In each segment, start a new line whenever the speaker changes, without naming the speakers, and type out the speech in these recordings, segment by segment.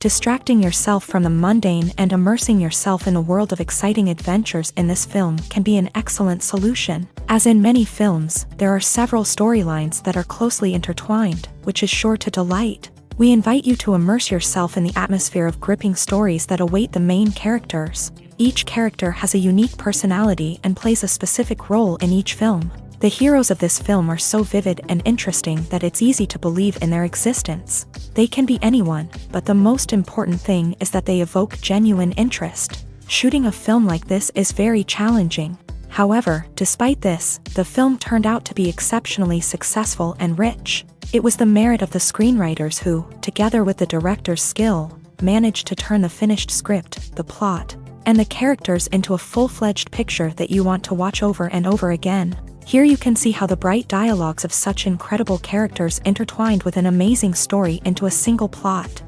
Distracting yourself from the mundane and immersing yourself in a world of exciting adventures in this film can be an excellent solution. As in many films, there are several storylines that are closely intertwined, which is sure to delight. We invite you to immerse yourself in the atmosphere of gripping stories that await the main characters. Each character has a unique personality and plays a specific role in each film. The heroes of this film are so vivid and interesting that it's easy to believe in their existence. They can be anyone, but the most important thing is that they evoke genuine interest. Shooting a film like this is very challenging. However, despite this, the film turned out to be exceptionally successful and rich. It was the merit of the screenwriters who, together with the director's skill, managed to turn the finished script, the plot, and the characters into a full-fledged picture that you want to watch over and over again. Here you can see how the bright dialogues of such incredible characters intertwined with an amazing story into a single plot.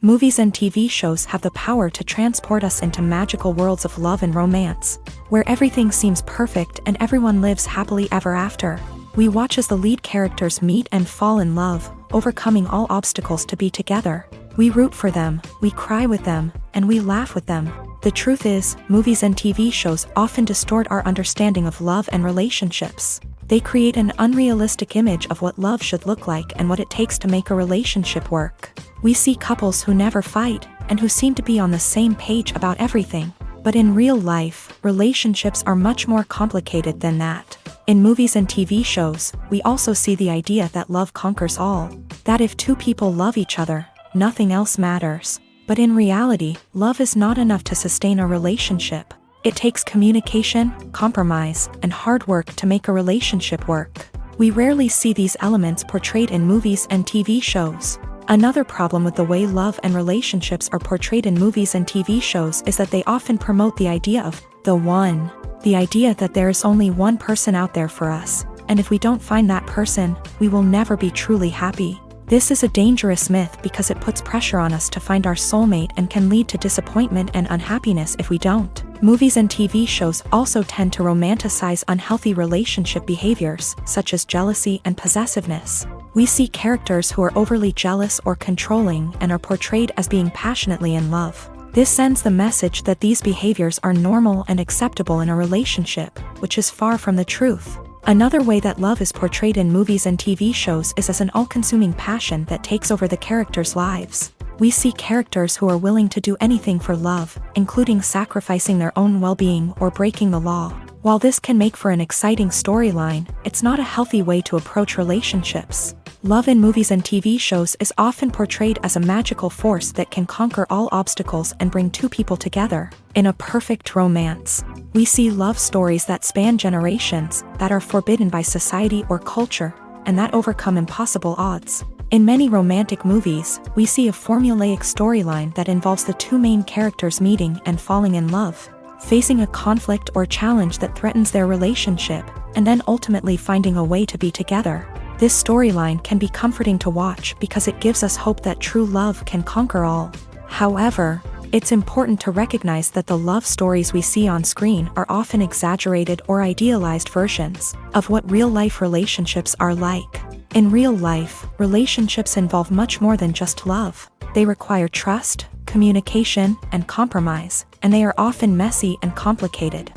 Movies and TV shows have the power to transport us into magical worlds of love and romance, where everything seems perfect and everyone lives happily ever after. We watch as the lead characters meet and fall in love, overcoming all obstacles to be together. We root for them, we cry with them, and we laugh with them. The truth is, movies and TV shows often distort our understanding of love and relationships. They create an unrealistic image of what love should look like and what it takes to make a relationship work. We see couples who never fight, and who seem to be on the same page about everything. But in real life, relationships are much more complicated than that. In movies and TV shows, we also see the idea that love conquers all. That if two people love each other, nothing else matters. But in reality, love is not enough to sustain a relationship. It takes communication, compromise, and hard work to make a relationship work. We rarely see these elements portrayed in movies and TV shows. Another problem with the way love and relationships are portrayed in movies and TV shows is that they often promote the idea of the one. The idea that there is only one person out there for us, and if we don't find that person, we will never be truly happy. This is a dangerous myth because it puts pressure on us to find our soulmate and can lead to disappointment and unhappiness if we don't. Movies and TV shows also tend to romanticize unhealthy relationship behaviors, such as jealousy and possessiveness. We see characters who are overly jealous or controlling and are portrayed as being passionately in love. This sends the message that these behaviors are normal and acceptable in a relationship, which is far from the truth. Another way that love is portrayed in movies and TV shows is as an all-consuming passion that takes over the characters' lives. We see characters who are willing to do anything for love, including sacrificing their own well-being or breaking the law. While this can make for an exciting storyline, it's not a healthy way to approach relationships. Love in movies and TV shows is often portrayed as a magical force that can conquer all obstacles and bring two people together. In a perfect romance, we see love stories that span generations, that are forbidden by society or culture, and that overcome impossible odds. In many romantic movies, we see a formulaic storyline that involves the two main characters meeting and falling in love, facing a conflict or challenge that threatens their relationship, and then ultimately finding a way to be together. This storyline can be comforting to watch because it gives us hope that true love can conquer all. However, it's important to recognize that the love stories we see on screen are often exaggerated or idealized versions of what real-life relationships are like. In real life, relationships involve much more than just love. They require trust, communication, and compromise, and they are often messy and complicated.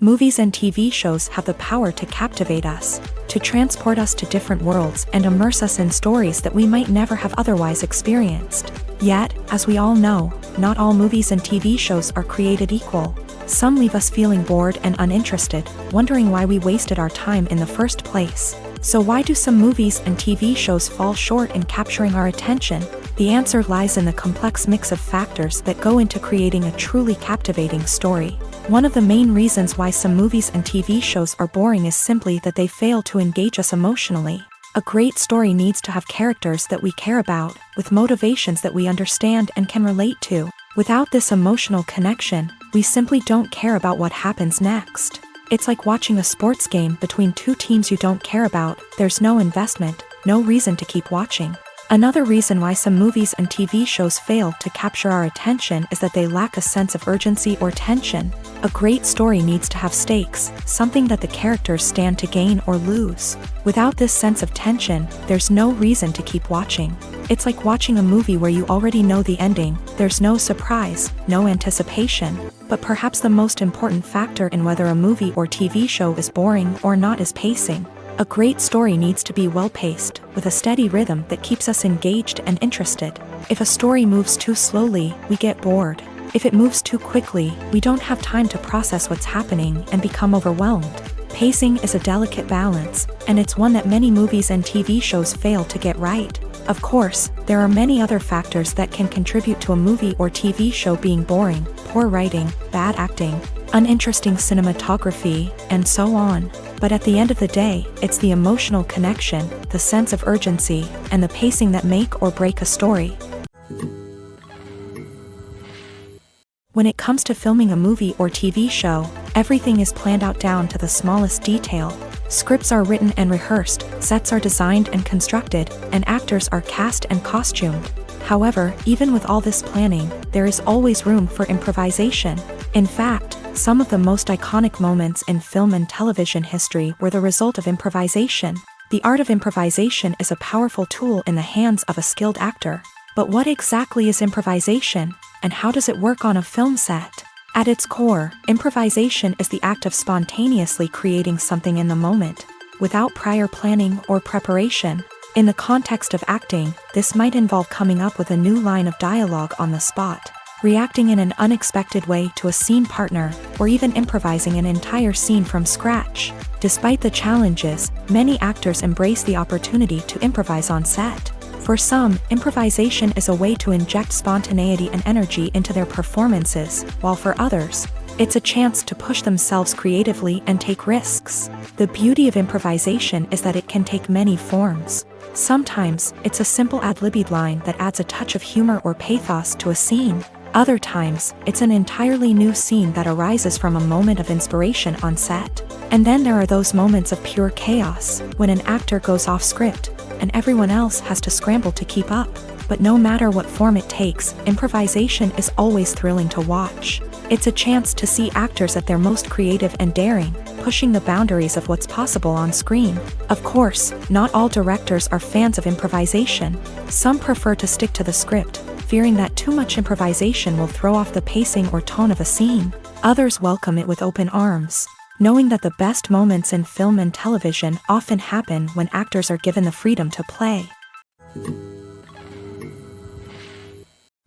Movies and TV shows have the power to captivate us, to transport us to different worlds and immerse us in stories that we might never have otherwise experienced. Yet, as we all know, not all movies and TV shows are created equal. Some leave us feeling bored and uninterested, wondering why we wasted our time in the first place. So why do some movies and TV shows fall short in capturing our attention? The answer lies in the complex mix of factors that go into creating a truly captivating story. One of the main reasons why some movies and TV shows are boring is simply that they fail to engage us emotionally. A great story needs to have characters that we care about, with motivations that we understand and can relate to. Without this emotional connection, we simply don't care about what happens next. It's like watching a sports game between two teams you don't care about. There's no investment, no reason to keep watching. Another reason why some movies and TV shows fail to capture our attention is that they lack a sense of urgency or tension. A great story needs to have stakes, something that the characters stand to gain or lose. Without this sense of tension, there's no reason to keep watching. It's like watching a movie where you already know the ending, there's no surprise, no anticipation. But perhaps the most important factor in whether a movie or TV show is boring or not is pacing. A great story needs to be well-paced, with a steady rhythm that keeps us engaged and interested. If a story moves too slowly, we get bored. If it moves too quickly, we don't have time to process what's happening and become overwhelmed. Pacing is a delicate balance, and it's one that many movies and TV shows fail to get right. Of course, there are many other factors that can contribute to a movie or TV show being boring: poor writing, bad acting, uninteresting cinematography, and so on. But at the end of the day, it's the emotional connection, the sense of urgency, and the pacing that make or break a story. When it comes to filming a movie or TV show, everything is planned out down to the smallest detail. Scripts are written and rehearsed, sets are designed and constructed, and actors are cast and costumed. However, even with all this planning, there is always room for improvisation. In fact, some of the most iconic moments in film and television history were the result of improvisation. The art of improvisation is a powerful tool in the hands of a skilled actor. But what exactly is improvisation, and how does it work on a film set? At its core, improvisation is the act of spontaneously creating something in the moment, without prior planning or preparation. In the context of acting, this might involve coming up with a new line of dialogue on the spot, reacting in an unexpected way to a scene partner, or even improvising an entire scene from scratch. Despite the challenges, many actors embrace the opportunity to improvise on set. For some, improvisation is a way to inject spontaneity and energy into their performances, while for others, it's a chance to push themselves creatively and take risks. The beauty of improvisation is that it can take many forms. Sometimes, it's a simple ad-libbed line that adds a touch of humor or pathos to a scene. Other times, it's an entirely new scene that arises from a moment of inspiration on set. And then there are those moments of pure chaos, when an actor goes off script, and everyone else has to scramble to keep up. But no matter what form it takes, improvisation is always thrilling to watch. It's a chance to see actors at their most creative and daring, pushing the boundaries of what's possible on screen. Of course, not all directors are fans of improvisation. Some prefer to stick to the script, fearing that too much improvisation will throw off the pacing or tone of a scene. Others welcome it with open arms, knowing that the best moments in film and television often happen when actors are given the freedom to play.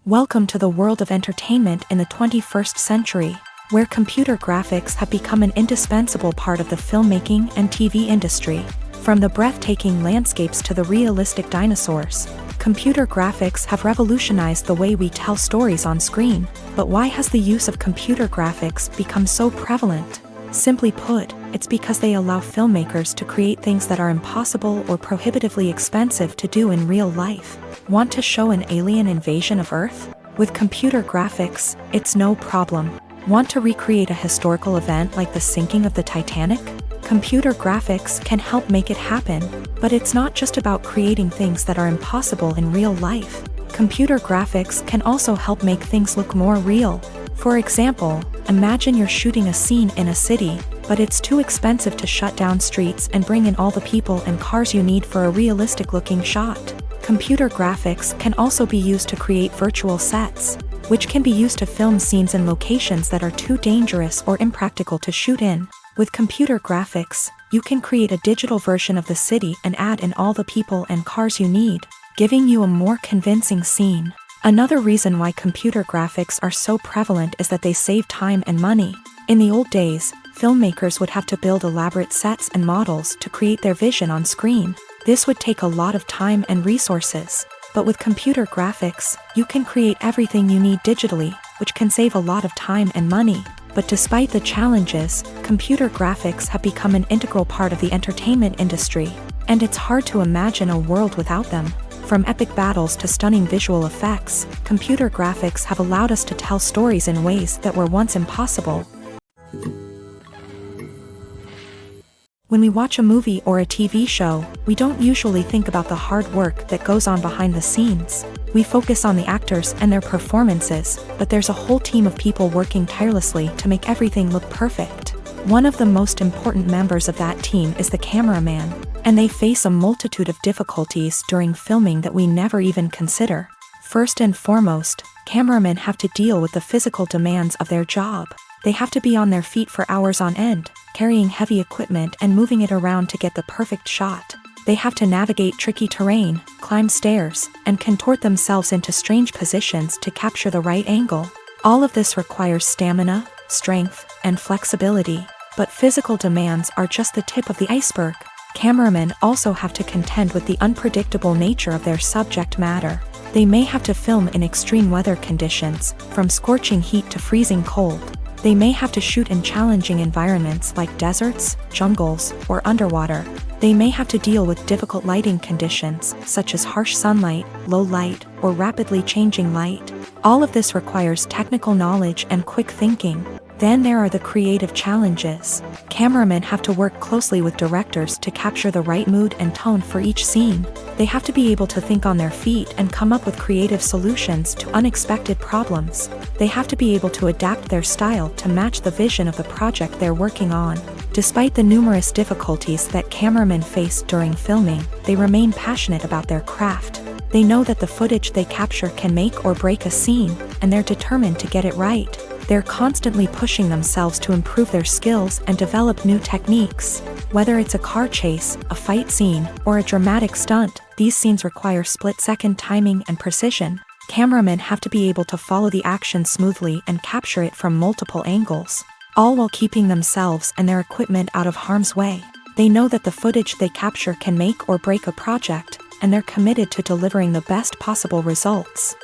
Welcome to the world of entertainment in the 21st century, where computer graphics have become an indispensable part of the filmmaking and TV industry. From the breathtaking landscapes to the realistic dinosaurs, computer graphics have revolutionized the way we tell stories on screen. But why has the use of computer graphics become so prevalent? Simply put, it's because they allow filmmakers to create things that are impossible or prohibitively expensive to do in real life. Want to show an alien invasion of Earth? With computer graphics, it's no problem. Want to recreate a historical event like the sinking of the Titanic? Computer graphics can help make it happen. But it's not just about creating things that are impossible in real life. Computer graphics can also help make things look more real. For example, imagine you're shooting a scene in a city, but it's too expensive to shut down streets and bring in all the people and cars you need for a realistic-looking shot. Computer graphics can also be used to create virtual sets, which can be used to film scenes in locations that are too dangerous or impractical to shoot in. With computer graphics, you can create a digital version of the city and add in all the people and cars you need, giving you a more convincing scene. Another reason why computer graphics are so prevalent is that they save time and money. In the old days, filmmakers would have to build elaborate sets and models to create their vision on screen. This would take a lot of time and resources. But with computer graphics, you can create everything you need digitally, which can save a lot of time and money. But despite the challenges, computer graphics have become an integral part of the entertainment industry, and it's hard to imagine a world without them. From epic battles to stunning visual effects, computer graphics have allowed us to tell stories in ways that were once impossible. When we watch a movie or a TV show, we don't usually think about the hard work that goes on behind the scenes. We focus on the actors and their performances, but there's a whole team of people working tirelessly to make everything look perfect. One of the most important members of that team is the cameraman, and they face a multitude of difficulties during filming that we never even consider. First and foremost, cameramen have to deal with the physical demands of their job. They have to be on their feet for hours on end, carrying heavy equipment and moving it around to get the perfect shot. They have to navigate tricky terrain, climb stairs, and contort themselves into strange positions to capture the right angle. All of this requires stamina, strength, and flexibility. But physical demands are just the tip of the iceberg. Cameramen also have to contend with the unpredictable nature of their subject matter. They may have to film in extreme weather conditions, from scorching heat to freezing cold. They may have to shoot in challenging environments like deserts, jungles, or underwater. They may have to deal with difficult lighting conditions, such as harsh sunlight, low light, or rapidly changing light. All of this requires technical knowledge and quick thinking. Then there are the creative challenges. Cameramen have to work closely with directors to capture the right mood and tone for each scene. They have to be able to think on their feet and come up with creative solutions to unexpected problems. They have to be able to adapt their style to match the vision of the project they're working on. Despite the numerous difficulties that cameramen face during filming, they remain passionate about their craft. They know that the footage they capture can make or break a scene, and they're determined to get it right. They're constantly pushing themselves to improve their skills and develop new techniques. Whether it's a car chase, a fight scene, or a dramatic stunt, these scenes require split-second timing and precision. Cameramen have to be able to follow the action smoothly and capture it from multiple angles, all while keeping themselves and their equipment out of harm's way. They know that the footage they capture can make or break a project, and they're committed to delivering the best possible results.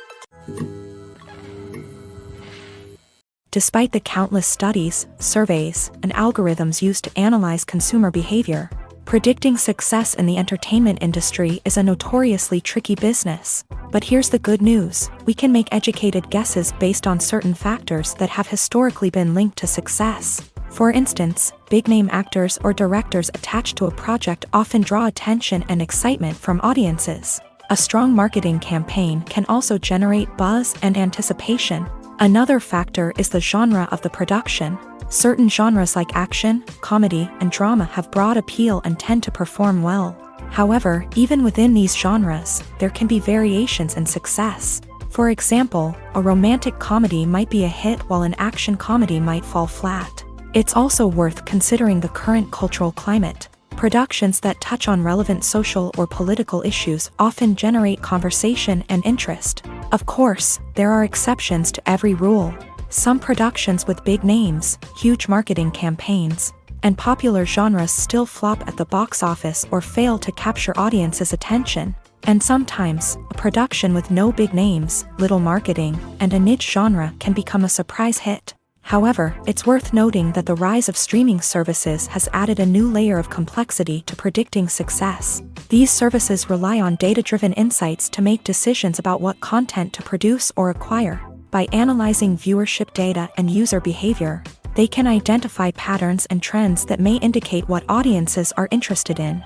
Despite the countless studies, surveys, and algorithms used to analyze consumer behavior, predicting success in the entertainment industry is a notoriously tricky business. But here's the good news: we can make educated guesses based on certain factors that have historically been linked to success. For instance, big-name actors or directors attached to a project often draw attention and excitement from audiences. A strong marketing campaign can also generate buzz and anticipation. Another factor is the genre of the production. Certain genres like action, comedy, and drama have broad appeal and tend to perform well. However, even within these genres, there can be variations in success. For example, a romantic comedy might be a hit while an action comedy might fall flat. It's also worth considering the current cultural climate. Productions that touch on relevant social or political issues often generate conversation and interest. Of course, there are exceptions to every rule. Some productions with big names, huge marketing campaigns, and popular genres still flop at the box office or fail to capture audiences' attention. And sometimes, a production with no big names, little marketing, and a niche genre can become a surprise hit. However, it's worth noting that the rise of streaming services has added a new layer of complexity to predicting success. These services rely on data-driven insights to make decisions about what content to produce or acquire. By analyzing viewership data and user behavior, they can identify patterns and trends that may indicate what audiences are interested in.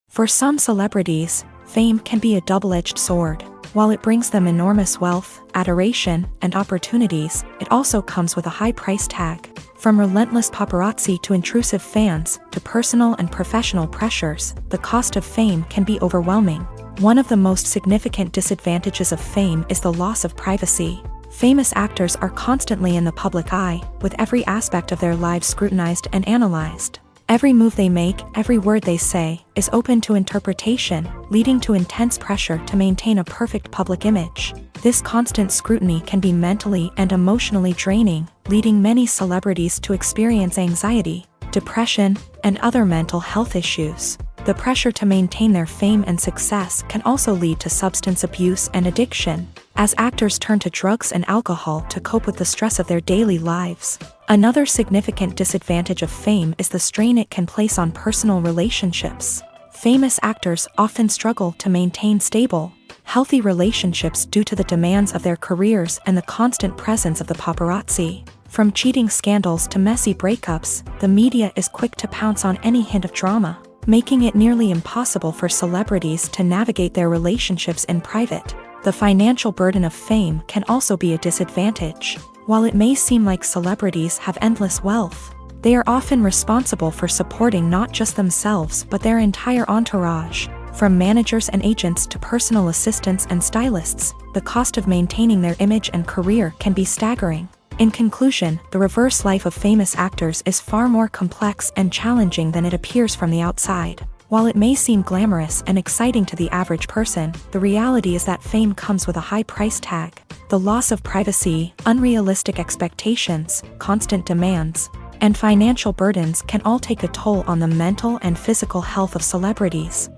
For some celebrities, fame can be a double-edged sword. While it brings them enormous wealth, adoration, and opportunities, it also comes with a high price tag. From relentless paparazzi to intrusive fans, to personal and professional pressures, the cost of fame can be overwhelming. One of the most significant disadvantages of fame is the loss of privacy. Famous actors are constantly in the public eye, with every aspect of their lives scrutinized and analyzed. Every move they make, every word they say, is open to interpretation, leading to intense pressure to maintain a perfect public image. This constant scrutiny can be mentally and emotionally draining, leading many celebrities to experience anxiety, depression, and other mental health issues. The pressure to maintain their fame and success can also lead to substance abuse and addiction, as actors turn to drugs and alcohol to cope with the stress of their daily lives. Another significant disadvantage of fame is the strain it can place on personal relationships. Famous actors often struggle to maintain stable, healthy relationships due to the demands of their careers and the constant presence of the paparazzi. From cheating scandals to messy breakups, the media is quick to pounce on any hint of drama, making it nearly impossible for celebrities to navigate their relationships in private. The financial burden of fame can also be a disadvantage. While it may seem like celebrities have endless wealth, they are often responsible for supporting not just themselves but their entire entourage. From managers and agents to personal assistants and stylists, the cost of maintaining their image and career can be staggering. In conclusion, the reverse life of famous actors is far more complex and challenging than it appears from the outside. While it may seem glamorous and exciting to the average person, the reality is that fame comes with a high price tag. The loss of privacy, unrealistic expectations, constant demands, and financial burdens can all take a toll on the mental and physical health of celebrities.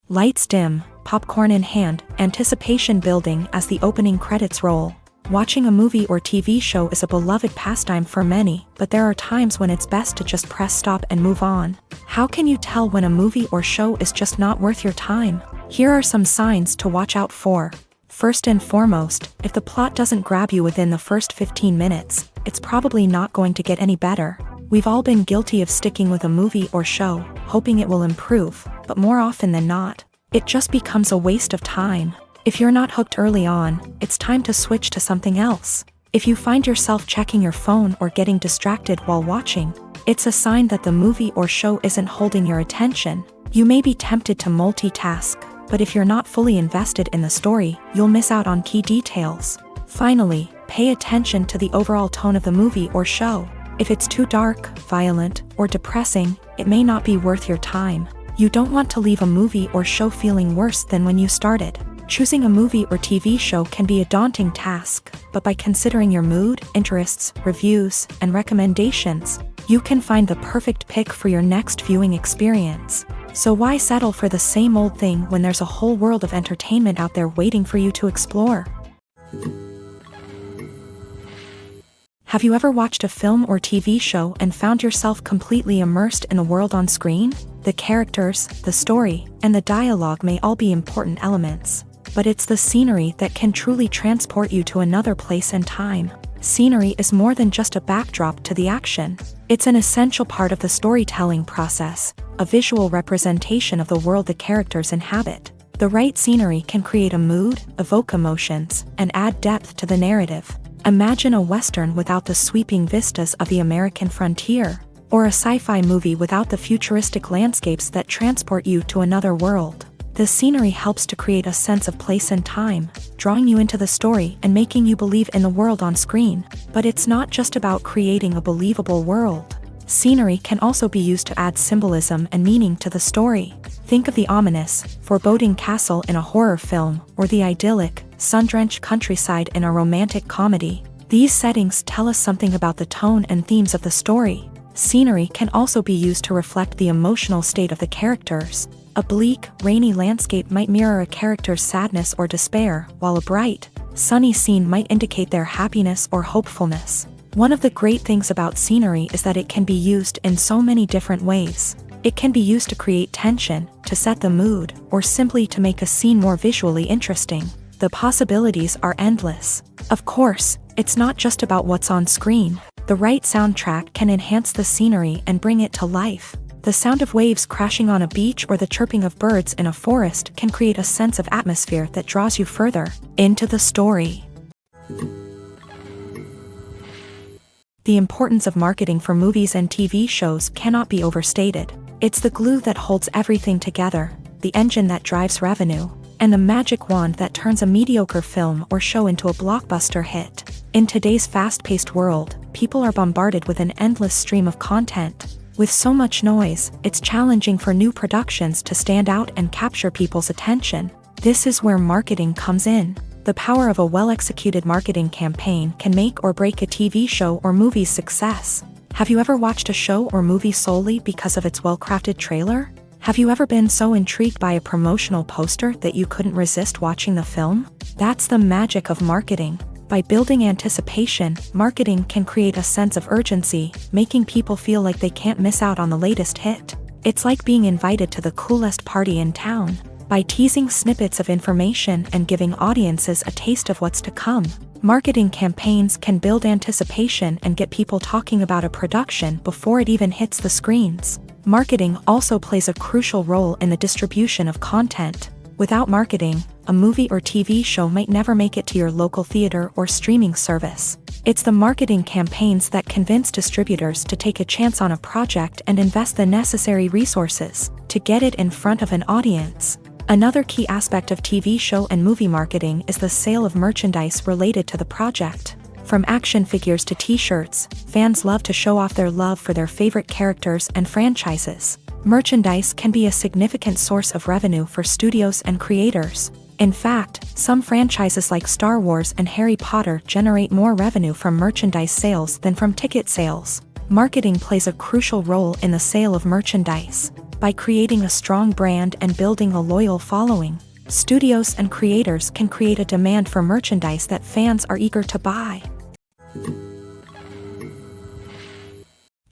Lights dim, popcorn in hand, anticipation building as the opening credits roll. Watching a movie or TV show is a beloved pastime for many, but there are times when it's best to just press stop and move on. How can you tell when a movie or show is just not worth your time? Here are some signs to watch out for. First and foremost, if the plot doesn't grab you within the first 15 minutes, it's probably not going to get any better. We've all been guilty of sticking with a movie or show, hoping it will improve, but more often than not, it just becomes a waste of time. If you're not hooked early on, it's time to switch to something else. If you find yourself checking your phone or getting distracted while watching, it's a sign that the movie or show isn't holding your attention. You may be tempted to multitask, but if you're not fully invested in the story, you'll miss out on key details. Finally, pay attention to the overall tone of the movie or show. If it's too dark, violent, or depressing, it may not be worth your time. You don't want to leave a movie or show feeling worse than when you started. Choosing a movie or TV show can be a daunting task, but by considering your mood, interests, reviews, and recommendations, you can find the perfect pick for your next viewing experience. So why settle for the same old thing when there's a whole world of entertainment out there waiting for you to explore? Have you ever watched a film or TV show and found yourself completely immersed in the world on screen? The characters, the story, and the dialogue may all be important elements, but it's the scenery that can truly transport you to another place and time. Scenery is more than just a backdrop to the action. It's an essential part of the storytelling process, a visual representation of the world the characters inhabit. The right scenery can create a mood, evoke emotions, and add depth to the narrative. Imagine a Western without the sweeping vistas of the American frontier, or a sci-fi movie without the futuristic landscapes that transport you to another world. The scenery helps to create a sense of place and time, drawing you into the story and making you believe in the world on screen. But it's not just about creating a believable world. Scenery can also be used to add symbolism and meaning to the story. Think of the ominous, foreboding castle in a horror film, or the idyllic, sun-drenched countryside in a romantic comedy. These settings tell us something about the tone and themes of the story. Scenery can also be used to reflect the emotional state of the characters. A bleak, rainy landscape might mirror a character's sadness or despair, while a bright, sunny scene might indicate their happiness or hopefulness. One of the great things about scenery is that it can be used in so many different ways. It can be used to create tension, to set the mood, or simply to make a scene more visually interesting. The possibilities are endless. Of course, it's not just about what's on screen. The right soundtrack can enhance the scenery and bring it to life. The sound of waves crashing on a beach or the chirping of birds in a forest can create a sense of atmosphere that draws you further into the story. The importance of marketing for movies and TV shows cannot be overstated. It's the glue that holds everything together, the engine that drives revenue, and the magic wand that turns a mediocre film or show into a blockbuster hit. In today's fast-paced world, people are bombarded with an endless stream of content. With so much noise, it's challenging for new productions to stand out and capture people's attention. This is where marketing comes in. The power of a well-executed marketing campaign can make or break a TV show or movie's success. Have you ever watched a show or movie solely because of its well-crafted trailer? Have you ever been so intrigued by a promotional poster that you couldn't resist watching the film? That's the magic of marketing. By building anticipation, marketing can create a sense of urgency, making people feel like they can't miss out on the latest hit. It's like being invited to the coolest party in town. By teasing snippets of information and giving audiences a taste of what's to come, Marketing campaigns can build anticipation and get people talking about a production before it even hits the screens. Marketing also plays a crucial role in the distribution of content. Without marketing, a movie or TV show might never make it to your local theater or streaming service. It's the marketing campaigns that convince distributors to take a chance on a project and invest the necessary resources to get it in front of an audience. Another key aspect of TV show and movie marketing is the sale of merchandise related to the project. From action figures to t-shirts, fans love to show off their love for their favorite characters and franchises. Merchandise can be a significant source of revenue for studios and creators. In fact, some franchises like Star Wars and Harry Potter generate more revenue from merchandise sales than from ticket sales. Marketing plays a crucial role in the sale of merchandise. By creating a strong brand and building a loyal following, studios and creators can create a demand for merchandise that fans are eager to buy.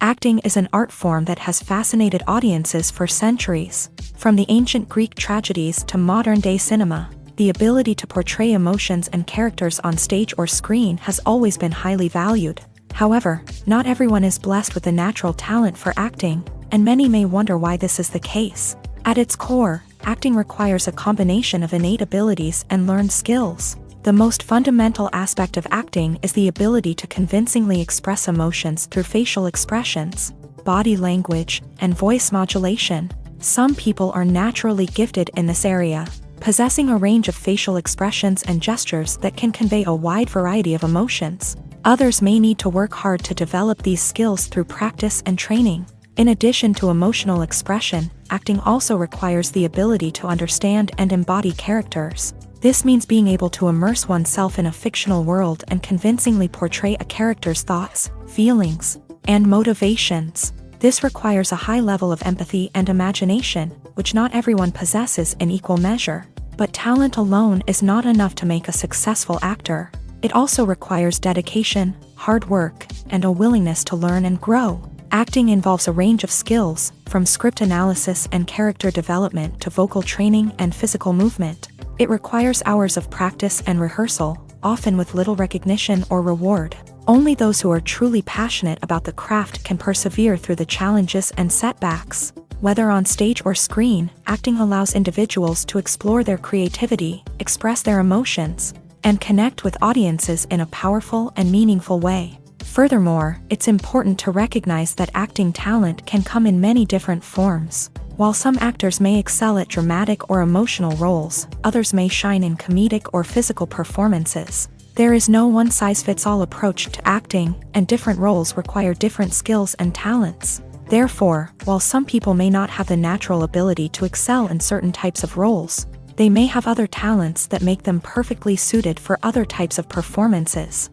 Acting is an art form that has fascinated audiences for centuries. From the ancient Greek tragedies to modern-day cinema, the ability to portray emotions and characters on stage or screen has always been highly valued. However, not everyone is blessed with a natural talent for acting, and many may wonder why this is the case. At its core, acting requires a combination of innate abilities and learned skills. The most fundamental aspect of acting is the ability to convincingly express emotions through facial expressions, body language, and voice modulation. Some people are naturally gifted in this area, possessing a range of facial expressions and gestures that can convey a wide variety of emotions. Others may need to work hard to develop these skills through practice and training. In addition to emotional expression, acting also requires the ability to understand and embody characters. This means being able to immerse oneself in a fictional world and convincingly portray a character's thoughts, feelings, and motivations. This requires a high level of empathy and imagination, which not everyone possesses in equal measure. But talent alone is not enough to make a successful actor. It also requires dedication, hard work, and a willingness to learn and grow. Acting involves a range of skills, from script analysis and character development to vocal training and physical movement. It requires hours of practice and rehearsal, often with little recognition or reward. Only those who are truly passionate about the craft can persevere through the challenges and setbacks. Whether on stage or screen, acting allows individuals to explore their creativity, express their emotions, and connect with audiences in a powerful and meaningful way. Furthermore, it's important to recognize that acting talent can come in many different forms. While some actors may excel at dramatic or emotional roles, others may shine in comedic or physical performances. There is no one-size-fits-all approach to acting, and different roles require different skills and talents. Therefore, while some people may not have the natural ability to excel in certain types of roles, they may have other talents that make them perfectly suited for other types of performances.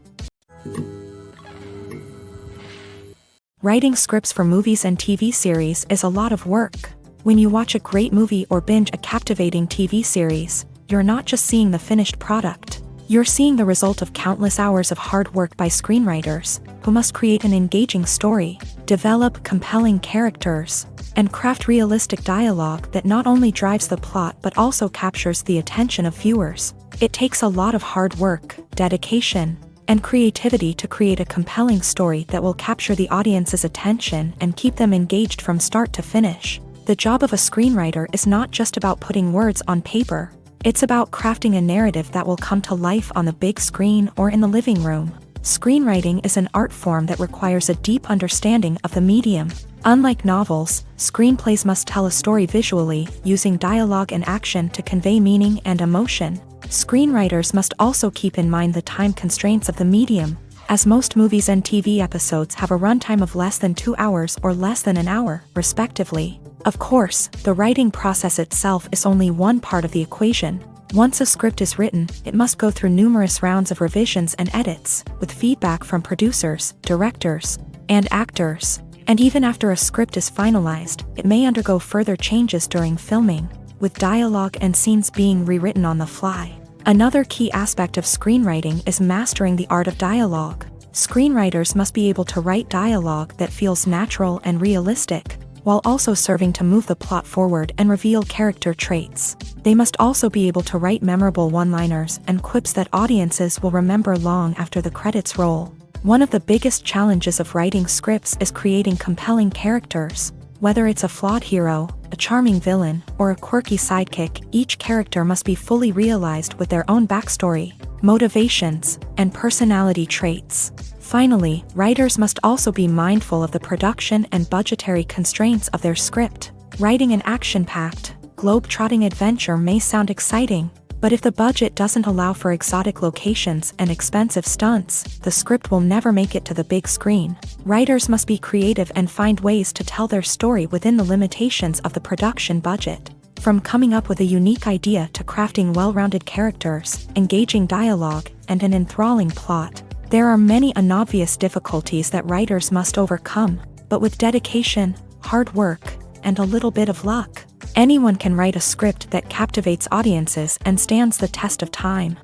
Writing scripts for movies and TV series is a lot of work. When you watch a great movie or binge a captivating TV series, you're not just seeing the finished product. You're seeing the result of countless hours of hard work by screenwriters, who must create an engaging story, develop compelling characters, and craft realistic dialogue that not only drives the plot but also captures the attention of viewers. It takes a lot of hard work, dedication, and creativity to create a compelling story that will capture the audience's attention and keep them engaged from start to finish. The job of a screenwriter is not just about putting words on paper. It's about crafting a narrative that will come to life on the big screen or in the living room. Screenwriting is an art form that requires a deep understanding of the medium. Unlike novels, screenplays must tell a story visually, using dialogue and action to convey meaning and emotion. Screenwriters must also keep in mind the time constraints of the medium, as most movies and TV episodes have a runtime of less than 2 hours or less than an hour, respectively. Of course, the writing process itself is only one part of the equation. Once a script is written, it must go through numerous rounds of revisions and edits, with feedback from producers, directors, and actors. And even after a script is finalized, it may undergo further changes during filming, with dialogue and scenes being rewritten on the fly. Another key aspect of screenwriting is mastering the art of dialogue. Screenwriters must be able to write dialogue that feels natural and realistic. while also serving to move the plot forward and reveal character traits. They must also be able to write memorable one-liners and quips that audiences will remember long after the credits roll. One of the biggest challenges of writing scripts is creating compelling characters. Whether it's a flawed hero, a charming villain, or a quirky sidekick, each character must be fully realized with their own backstory, motivations, and personality traits. Finally, writers must also be mindful of the production and budgetary constraints of their script. Writing an action-packed, globe-trotting adventure may sound exciting, but if the budget doesn't allow for exotic locations and expensive stunts, the script will never make it to the big screen. Writers must be creative and find ways to tell their story within the limitations of the production budget. From coming up with a unique idea to crafting well-rounded characters, engaging dialogue, and an enthralling plot, there are many unobvious difficulties that writers must overcome, but with dedication, hard work, and a little bit of luck, anyone can write a script that captivates audiences and stands the test of time.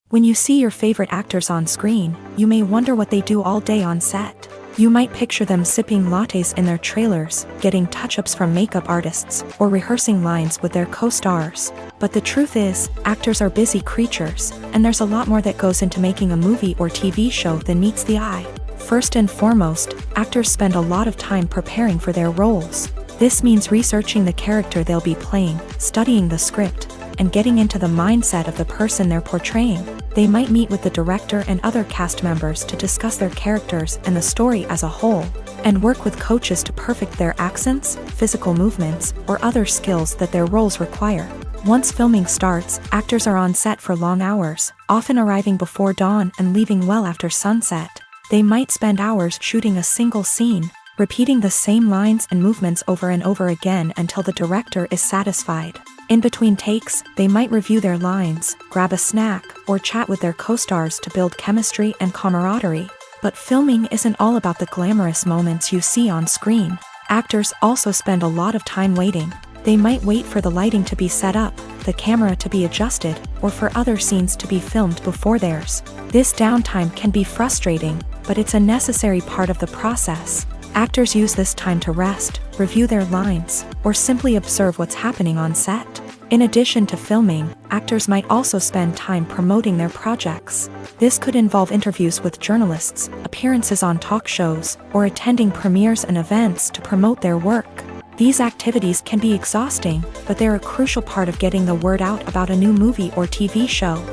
When you see your favorite actors on screen, you may wonder what they do all day on set. You might picture them sipping lattes in their trailers, getting touch-ups from makeup artists, or rehearsing lines with their co-stars. But the truth is, actors are busy creatures, and there's a lot more that goes into making a movie or TV show than meets the eye. First and foremost, actors spend a lot of time preparing for their roles. This means researching the character they'll be playing, studying the script, and getting into the mindset of the person they're portraying. They might meet with the director and other cast members to discuss their characters and the story as a whole, and work with coaches to perfect their accents, physical movements, or other skills that their roles require. Once filming starts, actors are on set for long hours, often arriving before dawn and leaving well after sunset. They might spend hours shooting a single scene, repeating the same lines and movements over and over again until the director is satisfied. In between takes, they might review their lines, grab a snack, or chat with their co-stars to build chemistry and camaraderie. But filming isn't all about the glamorous moments you see on screen. Actors also spend a lot of time waiting. They might wait for the lighting to be set up, the camera to be adjusted, or for other scenes to be filmed before theirs. This downtime can be frustrating, but it's a necessary part of the process. Actors use this time to rest, review their lines, or simply observe what's happening on set. In addition to filming, actors might also spend time promoting their projects. This could involve interviews with journalists, appearances on talk shows, or attending premieres and events to promote their work. These activities can be exhausting, but they're a crucial part of getting the word out about a new movie or TV show.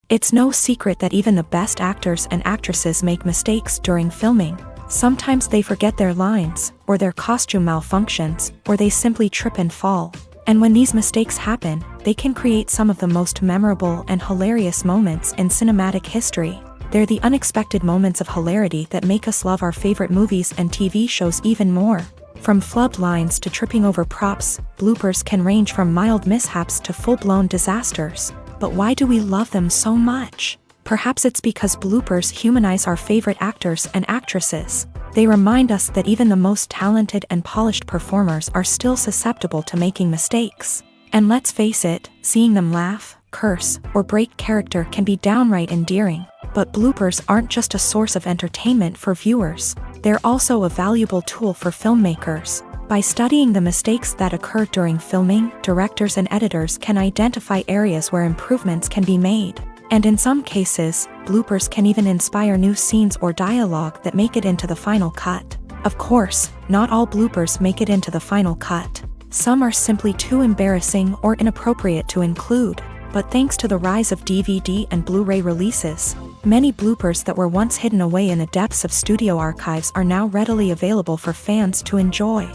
It's no secret that even the best actors and actresses make mistakes during filming. Sometimes they forget their lines, or their costume malfunctions, or they simply trip and fall. And when these mistakes happen, they can create some of the most memorable and hilarious moments in cinematic history. They're the unexpected moments of hilarity that make us love our favorite movies and TV shows even more. From flubbed lines to tripping over props, bloopers can range from mild mishaps to full-blown disasters. But why do we love them so much? Perhaps it's because bloopers humanize our favorite actors and actresses. They remind us that even the most talented and polished performers are still susceptible to making mistakes. And let's face it, seeing them laugh, curse, or break character can be downright endearing. But bloopers aren't just a source of entertainment for viewers. They're also a valuable tool for filmmakers. By studying the mistakes that occur during filming, directors and editors can identify areas where improvements can be made. And in some cases, bloopers can even inspire new scenes or dialogue that make it into the final cut. Of course, not all bloopers make it into the final cut. Some are simply too embarrassing or inappropriate to include. But thanks to the rise of DVD and Blu-ray releases, many bloopers that were once hidden away in the depths of studio archives are now readily available for fans to enjoy.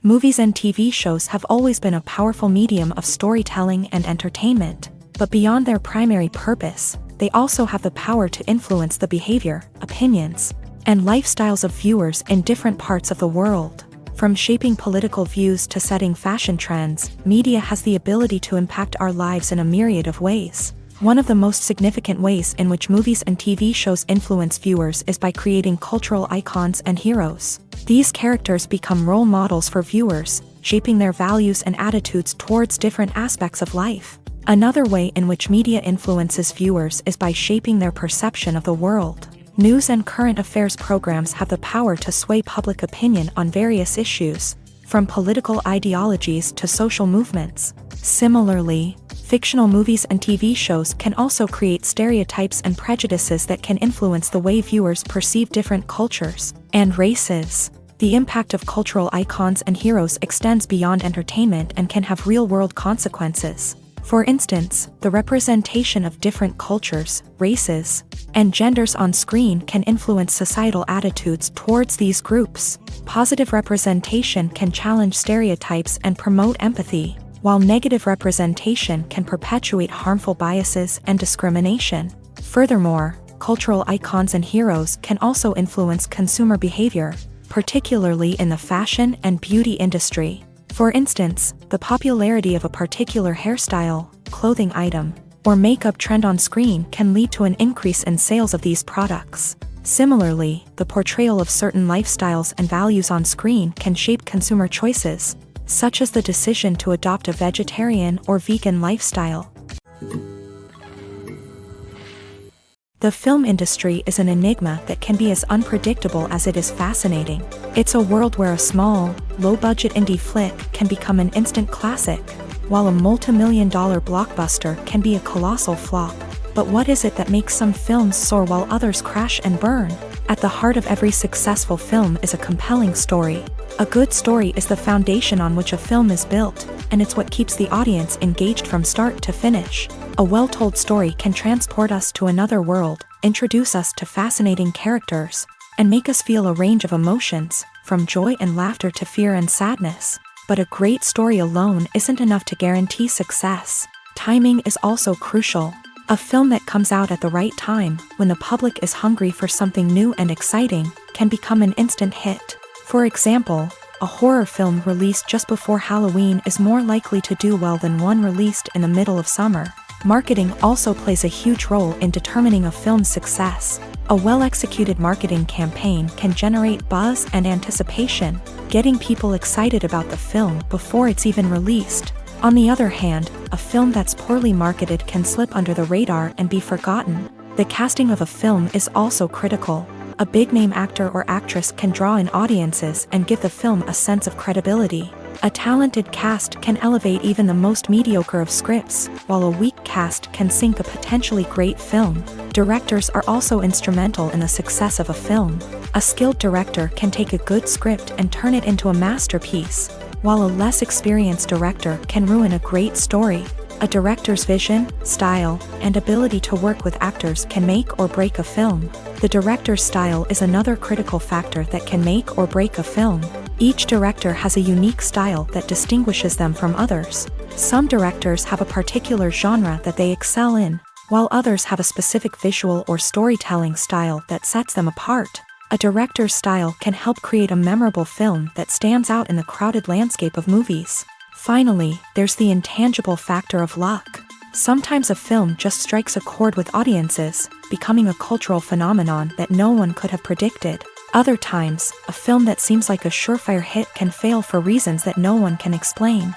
Movies and TV shows have always been a powerful medium of storytelling and entertainment, but beyond their primary purpose, they also have the power to influence the behavior, opinions, and lifestyles of viewers in different parts of the world. From shaping political views to setting fashion trends, media has the ability to impact our lives in a myriad of ways. One of the most significant ways in which movies and TV shows influence viewers is by creating cultural icons and heroes. These characters become role models for viewers, shaping their values and attitudes towards different aspects of life. Another way in which media influences viewers is by shaping their perception of the world. News and current affairs programs have the power to sway public opinion on various issues, from political ideologies to social movements. Similarly, fictional movies and TV shows can also create stereotypes and prejudices that can influence the way viewers perceive different cultures and races. The impact of cultural icons and heroes extends beyond entertainment and can have real-world consequences. For instance, the representation of different cultures, races, and genders on screen can influence societal attitudes towards these groups. Positive representation can challenge stereotypes and promote empathy, while negative representation can perpetuate harmful biases and discrimination. Furthermore, cultural icons and heroes can also influence consumer behavior, particularly in the fashion and beauty industry. For instance, the popularity of a particular hairstyle, clothing item, or makeup trend on screen can lead to an increase in sales of these products. Similarly, the portrayal of certain lifestyles and values on screen can shape consumer choices, such as the decision to adopt a vegetarian or vegan lifestyle. The film industry is an enigma that can be as unpredictable as it is fascinating. It's a world where a small, low-budget indie flick can become an instant classic, while a multi-million-dollar blockbuster can be a colossal flop. But what is it that makes some films soar while others crash and burn? At the heart of every successful film is a compelling story. A good story is the foundation on which a film is built, and it's what keeps the audience engaged from start to finish. A well-told story can transport us to another world, introduce us to fascinating characters, and make us feel a range of emotions, from joy and laughter to fear and sadness. But a great story alone isn't enough to guarantee success. Timing is also crucial. A film that comes out at the right time, when the public is hungry for something new and exciting, can become an instant hit. For example, a horror film released just before Halloween is more likely to do well than one released in the middle of summer. Marketing also plays a huge role in determining a film's success. A well-executed marketing campaign can generate buzz and anticipation, getting people excited about the film before it's even released. On the other hand, a film that's poorly marketed can slip under the radar and be forgotten. The casting of a film is also critical. A big-name actor or actress can draw in audiences and give the film a sense of credibility. A talented cast can elevate even the most mediocre of scripts, while a weak cast can sink a potentially great film. Directors are also instrumental in the success of a film. A skilled director can take a good script and turn it into a masterpiece, while a less experienced director can ruin a great story. A director's vision, style, and ability to work with actors can make or break a film. The director's style is another critical factor that can make or break a film. Each director has a unique style that distinguishes them from others. Some directors have a particular genre that they excel in, while others have a specific visual or storytelling style that sets them apart. A director's style can help create a memorable film that stands out in the crowded landscape of movies. Finally, there's the intangible factor of luck. Sometimes a film just strikes a chord with audiences, becoming a cultural phenomenon that no one could have predicted. Other times, a film that seems like a surefire hit can fail for reasons that no one can explain.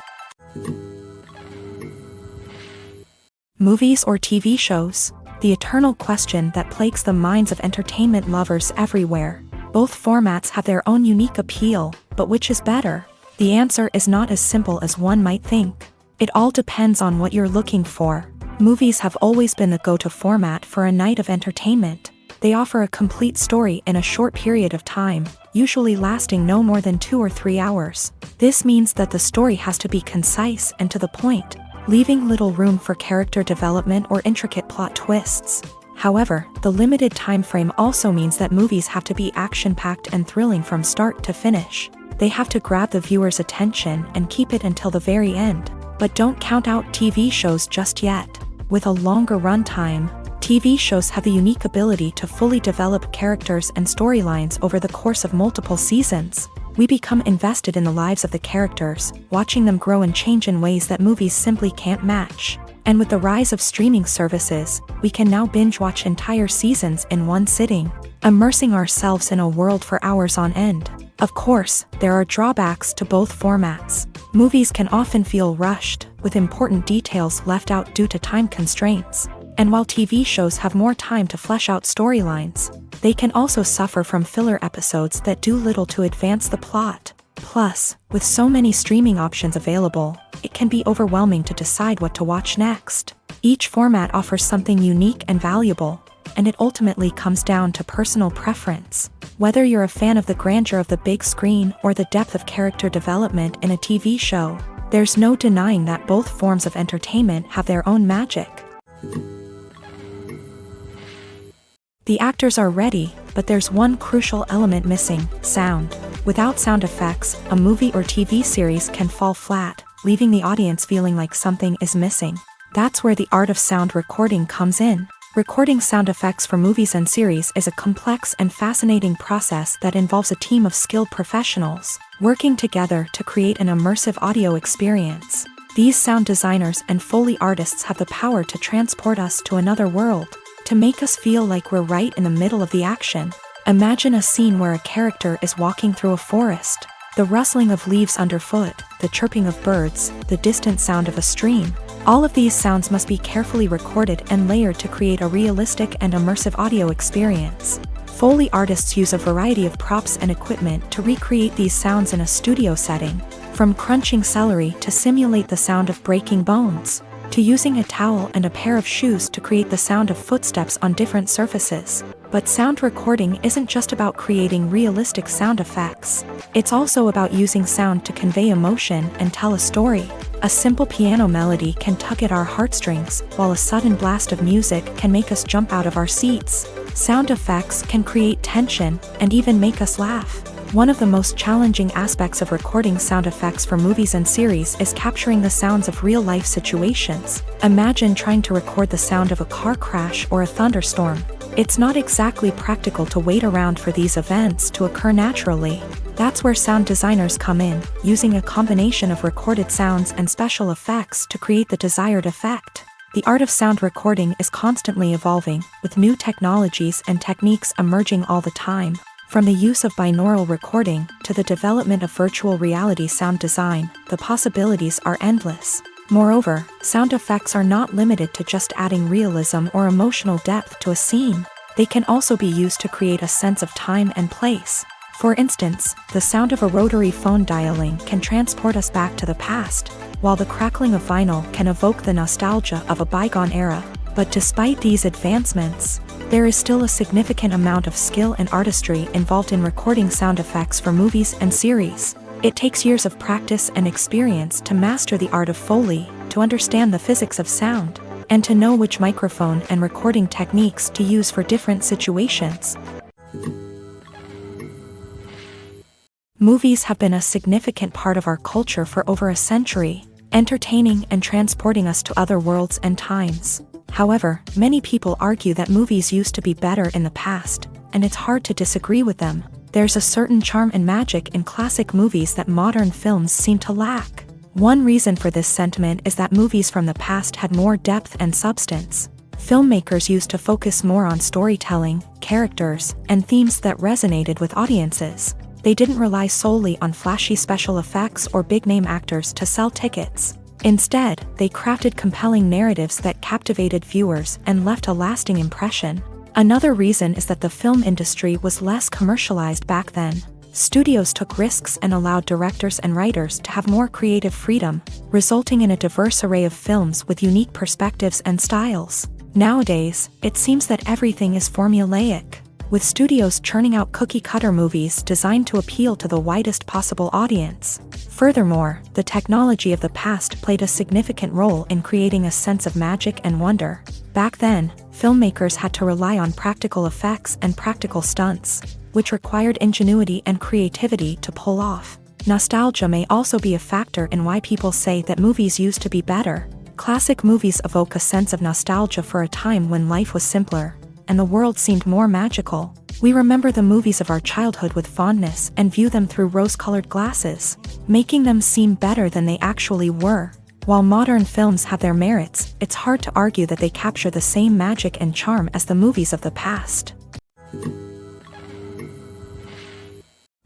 Movies or TV shows? The eternal question that plagues the minds of entertainment lovers everywhere. Both formats have their own unique appeal, but which is better? The answer is not as simple as one might think. It all depends on what you're looking for. Movies have always been the go-to format for a night of entertainment. They offer a complete story in a short period of time, usually lasting no more than 2 or 3 hours. This means that the story has to be concise and to the point, leaving little room for character development or intricate plot twists. However, the limited time frame also means that movies have to be action-packed and thrilling from start to finish. They have to grab the viewer's attention and keep it until the very end. But don't count out TV shows just yet. With a longer runtime, TV shows have the unique ability to fully develop characters and storylines over the course of multiple seasons. We become invested in the lives of the characters, watching them grow and change in ways that movies simply can't match. And with the rise of streaming services, we can now binge-watch entire seasons in one sitting, immersing ourselves in a world for hours on end. Of course, there are drawbacks to both formats. Movies can often feel rushed, with important details left out due to time constraints. And while TV shows have more time to flesh out storylines, they can also suffer from filler episodes that do little to advance the plot. Plus, with so many streaming options available, it can be overwhelming to decide what to watch next. Each format offers something unique and valuable, and it ultimately comes down to personal preference. Whether you're a fan of the grandeur of the big screen or the depth of character development in a TV show, there's no denying that both forms of entertainment have their own magic. The actors are ready, but there's one crucial element missing: sound. Without sound effects, a movie or TV series can fall flat, leaving the audience feeling like something is missing. That's where the art of sound recording comes in. Recording sound effects for movies and series is a complex and fascinating process that involves a team of skilled professionals working together to create an immersive audio experience. These sound designers and Foley artists have the power to transport us to another world, to make us feel like we're right in the middle of the action. Imagine a scene where a character is walking through a forest. The rustling of leaves underfoot, the chirping of birds, the distant sound of a stream. All of these sounds must be carefully recorded and layered to create a realistic and immersive audio experience. Foley artists use a variety of props and equipment to recreate these sounds in a studio setting, from crunching celery to simulate the sound of breaking bones, to using a towel and a pair of shoes to create the sound of footsteps on different surfaces. But sound recording isn't just about creating realistic sound effects. It's also about using sound to convey emotion and tell a story. A simple piano melody can tug at our heartstrings, while a sudden blast of music can make us jump out of our seats. Sound effects can create tension and even make us laugh. One of the most challenging aspects of recording sound effects for movies and series is capturing the sounds of real-life situations. Imagine trying to record the sound of a car crash or a thunderstorm. It's not exactly practical to wait around for these events to occur naturally. That's where sound designers come in, using a combination of recorded sounds and special effects to create the desired effect. The art of sound recording is constantly evolving, with new technologies and techniques emerging all the time. From the use of binaural recording to the development of virtual reality sound design, the possibilities are endless. Moreover, sound effects are not limited to just adding realism or emotional depth to a scene. They can also be used to create a sense of time and place. For instance, the sound of a rotary phone dialing can transport us back to the past, while the crackling of vinyl can evoke the nostalgia of a bygone era. But despite these advancements, there is still a significant amount of skill and artistry involved in recording sound effects for movies and series. It takes years of practice and experience to master the art of Foley, to understand the physics of sound, and to know which microphone and recording techniques to use for different situations. Movies have been a significant part of our culture for over a century, entertaining and transporting us to other worlds and times. However, many people argue that movies used to be better in the past, and it's hard to disagree with them. There's a certain charm and magic in classic movies that modern films seem to lack. One reason for this sentiment is that movies from the past had more depth and substance. Filmmakers used to focus more on storytelling, characters, and themes that resonated with audiences. They didn't rely solely on flashy special effects or big-name actors to sell tickets. Instead, they crafted compelling narratives that captivated viewers and left a lasting impression. Another reason is that the film industry was less commercialized back then. Studios took risks and allowed directors and writers to have more creative freedom, resulting in a diverse array of films with unique perspectives and styles. Nowadays, it seems that everything is formulaic, with studios churning out cookie-cutter movies designed to appeal to the widest possible audience. Furthermore, the technology of the past played a significant role in creating a sense of magic and wonder. Back then, filmmakers had to rely on practical effects and practical stunts, which required ingenuity and creativity to pull off. Nostalgia may also be a factor in why people say that movies used to be better. Classic movies evoke a sense of nostalgia for a time when life was simpler, and the world seemed more magical. We remember the movies of our childhood with fondness and view them through rose-colored glasses, making them seem better than they actually were. While modern films have their merits, it's hard to argue that they capture the same magic and charm as the movies of the past.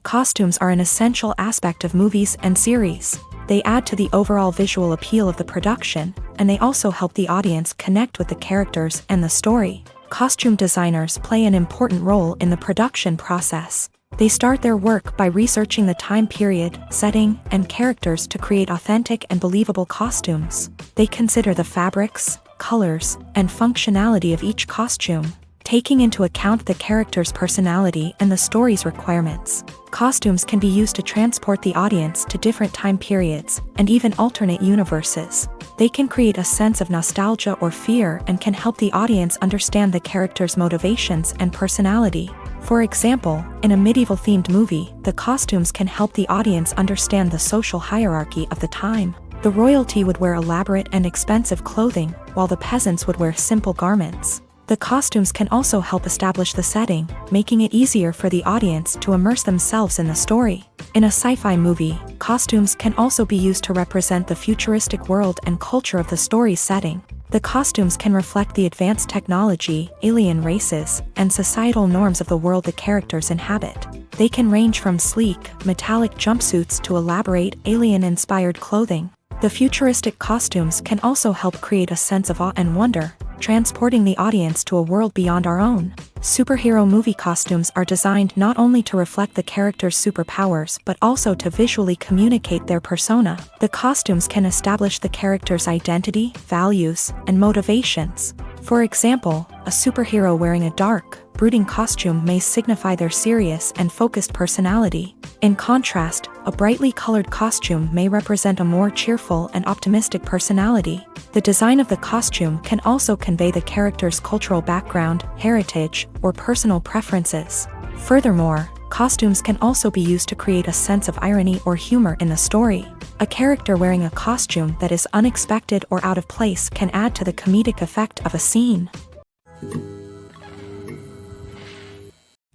Costumes are an essential aspect of movies and series. They add to the overall visual appeal of the production, and they also help the audience connect with the characters and the story. Costume designers play an important role in the production process. They start their work by researching the time period, setting, and characters to create authentic and believable costumes. They consider the fabrics, colors, and functionality of each costume, taking into account the character's personality and the story's requirements. Costumes can be used to transport the audience to different time periods and even alternate universes. They can create a sense of nostalgia or fear and can help the audience understand the character's motivations and personality. For example, in a medieval-themed movie, the costumes can help the audience understand the social hierarchy of the time. The royalty would wear elaborate and expensive clothing, while the peasants would wear simple garments. The costumes can also help establish the setting, making it easier for the audience to immerse themselves in the story. In a sci-fi movie, costumes can also be used to represent the futuristic world and culture of the story's setting. The costumes can reflect the advanced technology, alien races, and societal norms of the world the characters inhabit. They can range from sleek, metallic jumpsuits to elaborate, alien-inspired clothing. The futuristic costumes can also help create a sense of awe and wonder, transporting the audience to a world beyond our own. Superhero movie costumes are designed not only to reflect the character's superpowers but also to visually communicate their persona. The costumes can establish the character's identity, values, and motivations. For example, a superhero wearing a dark, brooding costume may signify their serious and focused personality. In contrast, a brightly colored costume may represent a more cheerful and optimistic personality. The design of the costume can also convey the character's cultural background, heritage, or personal preferences. Furthermore, costumes can also be used to create a sense of irony or humor in the story. A character wearing a costume that is unexpected or out of place can add to the comedic effect of a scene.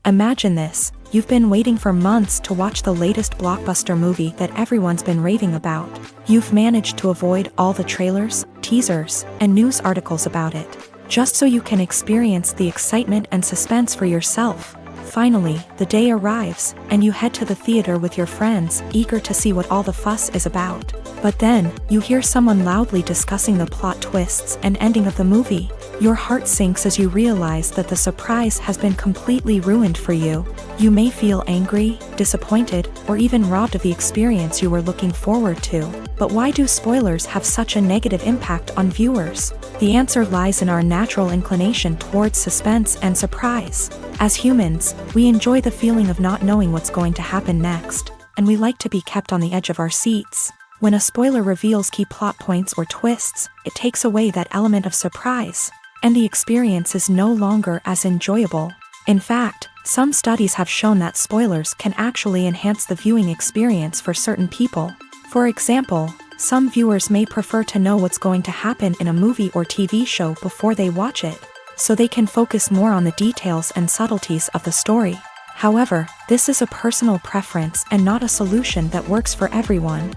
Imagine this. You've been waiting for months to watch the latest blockbuster movie that everyone's been raving about. You've managed to avoid all the trailers, teasers, and news articles about it, just so you can experience the excitement and suspense for yourself. Finally, the day arrives, and you head to the theater with your friends, eager to see what all the fuss is about. But then, you hear someone loudly discussing the plot twists and ending of the movie. Your heart sinks as you realize that the surprise has been completely ruined for you. You may feel angry, disappointed, or even robbed of the experience you were looking forward to. But why do spoilers have such a negative impact on viewers? The answer lies in our natural inclination towards suspense and surprise. As humans, we enjoy the feeling of not knowing what's going to happen next, and we like to be kept on the edge of our seats. When a spoiler reveals key plot points or twists, it takes away that element of surprise, and the experience is no longer as enjoyable. In fact, some studies have shown that spoilers can actually enhance the viewing experience for certain people. For example, some viewers may prefer to know what's going to happen in a movie or TV show before they watch it, so they can focus more on the details and subtleties of the story. However, this is a personal preference and not a solution that works for everyone.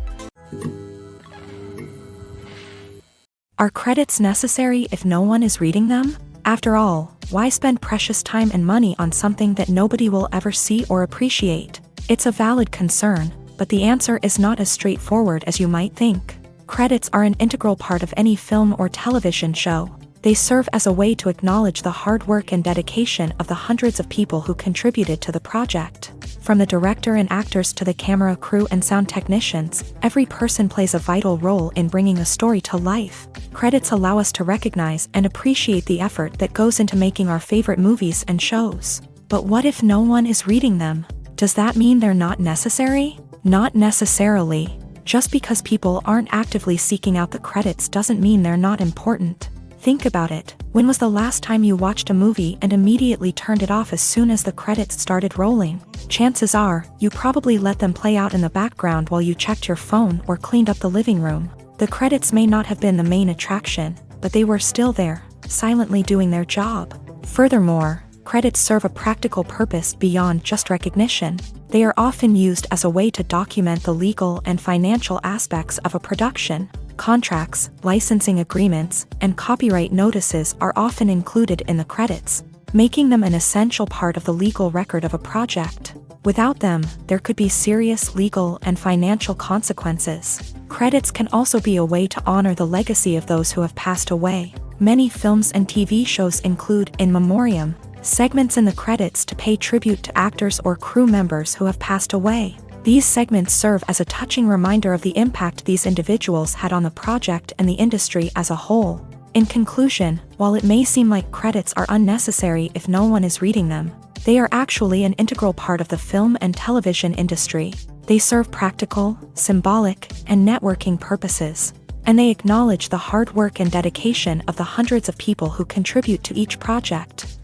Are credits necessary if no one is reading them? After all, why spend precious time and money on something that nobody will ever see or appreciate? It's a valid concern, but the answer is not as straightforward as you might think. Credits are an integral part of any film or television show. They serve as a way to acknowledge the hard work and dedication of the hundreds of people who contributed to the project. From the director and actors to the camera crew and sound technicians, every person plays a vital role in bringing a story to life. Credits allow us to recognize and appreciate the effort that goes into making our favorite movies and shows. But what if no one is reading them? Does that mean they're not necessary? Not necessarily. Just because people aren't actively seeking out the credits doesn't mean they're not important. Think about it. When was the last time you watched a movie and immediately turned it off as soon as the credits started rolling? Chances are, you probably let them play out in the background while you checked your phone or cleaned up the living room. The credits may not have been the main attraction, but they were still there, silently doing their job. Furthermore, credits serve a practical purpose beyond just recognition. They are often used as a way to document the legal and financial aspects of a production. Contracts, licensing agreements, and copyright notices are often included in the credits, making them an essential part of the legal record of a project. Without them, there could be serious legal and financial consequences. Credits can also be a way to honor the legacy of those who have passed away. Many films and TV shows include in memoriam segments in the credits to pay tribute to actors or crew members who have passed away. These segments serve as a touching reminder of the impact these individuals had on the project and the industry as a whole. In conclusion, while it may seem like credits are unnecessary if no one is reading them, they are actually an integral part of the film and television industry. They serve practical, symbolic, and networking purposes, and they acknowledge the hard work and dedication of the hundreds of people who contribute to each project.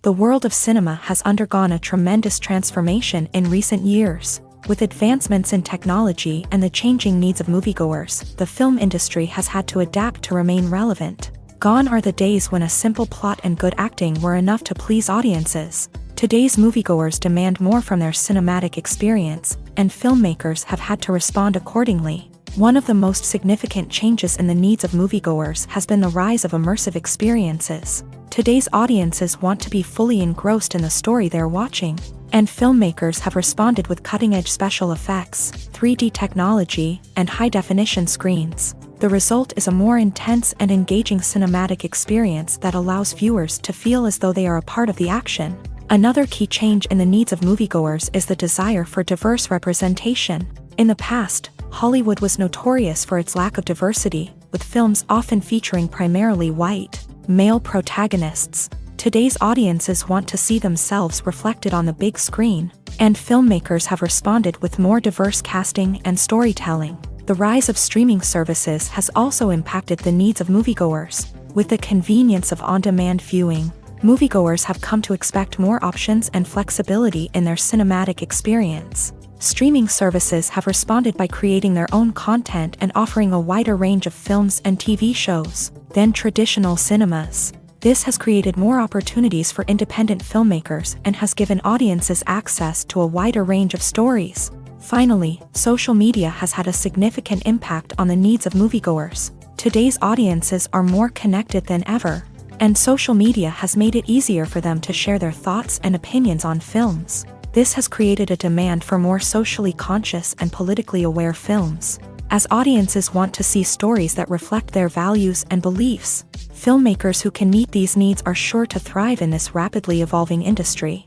The world of cinema has undergone a tremendous transformation in recent years. With advancements in technology and the changing needs of moviegoers, the film industry has had to adapt to remain relevant. Gone are the days when a simple plot and good acting were enough to please audiences. Today's moviegoers demand more from their cinematic experience, and filmmakers have had to respond accordingly. One of the most significant changes in the needs of moviegoers has been the rise of immersive experiences. Today's audiences want to be fully engrossed in the story they're watching, and filmmakers have responded with cutting-edge special effects, 3D technology, and high-definition screens. The result is a more intense and engaging cinematic experience that allows viewers to feel as though they are a part of the action. Another key change in the needs of moviegoers is the desire for diverse representation. In the past, Hollywood was notorious for its lack of diversity, with films often featuring primarily white, male protagonists. Today's audiences want to see themselves reflected on the big screen, and filmmakers have responded with more diverse casting and storytelling. The rise of streaming services has also impacted the needs of moviegoers. With the convenience of on-demand viewing, moviegoers have come to expect more options and flexibility in their cinematic experience. Streaming services have responded by creating their own content and offering a wider range of films and TV shows than traditional cinemas. This has created more opportunities for independent filmmakers and has given audiences access to a wider range of stories. Finally, social media has had a significant impact on the needs of moviegoers. Today's audiences are more connected than ever, and social media has made it easier for them to share their thoughts and opinions on films. This has created a demand for more socially conscious and politically aware films. As audiences want to see stories that reflect their values and beliefs, filmmakers who can meet these needs are sure to thrive in this rapidly evolving industry.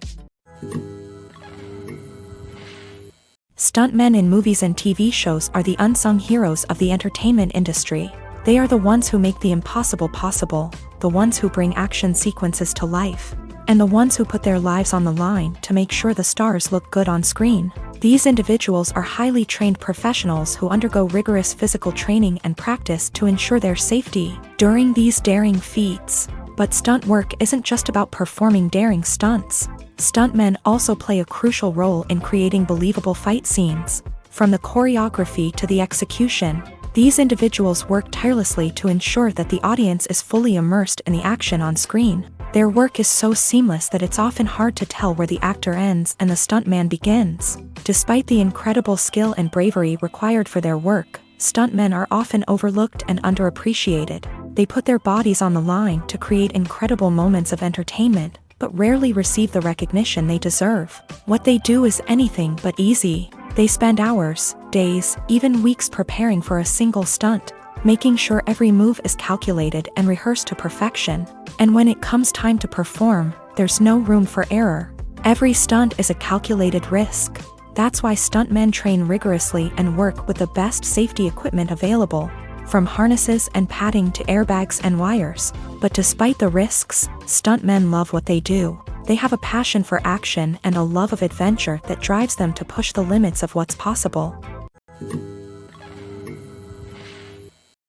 Stuntmen in movies and TV shows are the unsung heroes of the entertainment industry. They are the ones who make the impossible possible, the ones who bring action sequences to life, and the ones who put their lives on the line to make sure the stars look good on screen. These individuals are highly trained professionals who undergo rigorous physical training and practice to ensure their safety during these daring feats. But stunt work isn't just about performing daring stunts. Stuntmen also play a crucial role in creating believable fight scenes. From the choreography to the execution, these individuals work tirelessly to ensure that the audience is fully immersed in the action on screen. Their work is so seamless that it's often hard to tell where the actor ends and the stuntman begins. Despite the incredible skill and bravery required for their work, stuntmen are often overlooked and underappreciated. They put their bodies on the line to create incredible moments of entertainment, but rarely receive the recognition they deserve. What they do is anything but easy. They spend hours, days, even weeks preparing for a single stunt, making sure every move is calculated and rehearsed to perfection. And when it comes time to perform, there's no room for error. Every stunt is a calculated risk. That's why stuntmen train rigorously and work with the best safety equipment available, from harnesses and padding to airbags and wires. But despite the risks, stuntmen love what they do. They have a passion for action and a love of adventure that drives them to push the limits of what's possible.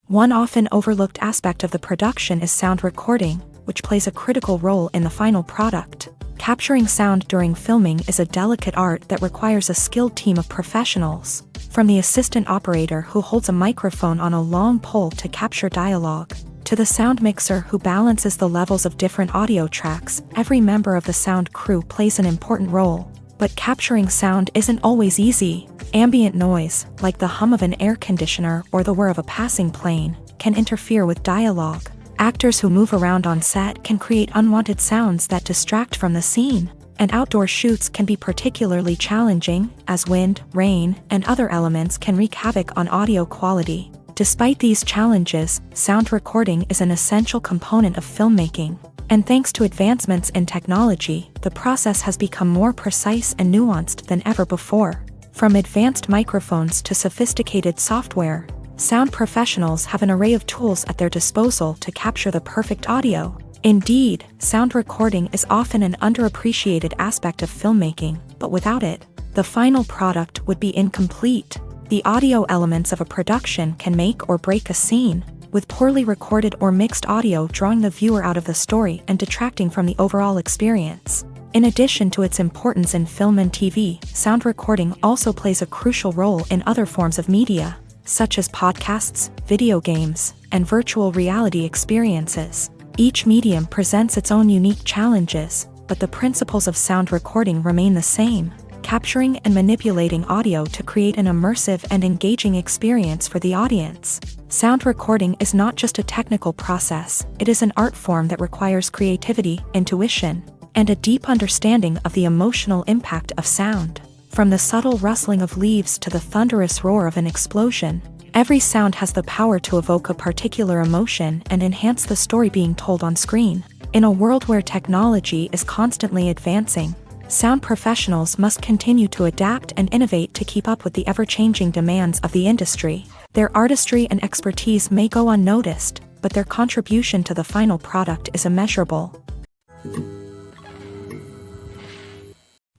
One often overlooked aspect of the production is sound recording, which plays a critical role in the final product. Capturing sound during filming is a delicate art that requires a skilled team of professionals. From the assistant operator who holds a microphone on a long pole to capture dialogue, to the sound mixer who balances the levels of different audio tracks, every member of the sound crew plays an important role. But capturing sound isn't always easy. Ambient noise, like the hum of an air conditioner or the whir of a passing plane, can interfere with dialogue. Actors who move around on set can create unwanted sounds that distract from the scene. and outdoor shoots can be particularly challenging, as wind, rain, and other elements can wreak havoc on audio quality. Despite these challenges, sound recording is an essential component of filmmaking. And thanks to advancements in technology, the process has become more precise and nuanced than ever before. From advanced microphones to sophisticated software, sound professionals have an array of tools at their disposal to capture the perfect audio. Indeed, sound recording is often an underappreciated aspect of filmmaking, but without it, the final product would be incomplete. The audio elements of a production can make or break a scene, with poorly recorded or mixed audio drawing the viewer out of the story and detracting from the overall experience. In addition to its importance in film and TV, sound recording also plays a crucial role in other forms of media, such as podcasts, video games, and virtual reality experiences. Each medium presents its own unique challenges, but the principles of sound recording remain the same, capturing and manipulating audio to create an immersive and engaging experience for the audience. Sound recording is not just a technical process, it is an art form that requires creativity, intuition, and a deep understanding of the emotional impact of sound. From the subtle rustling of leaves to the thunderous roar of an explosion, every sound has the power to evoke a particular emotion and enhance the story being told on screen. In a world where technology is constantly advancing, sound professionals must continue to adapt and innovate to keep up with the ever-changing demands of the industry. Their artistry and expertise may go unnoticed, but their contribution to the final product is immeasurable.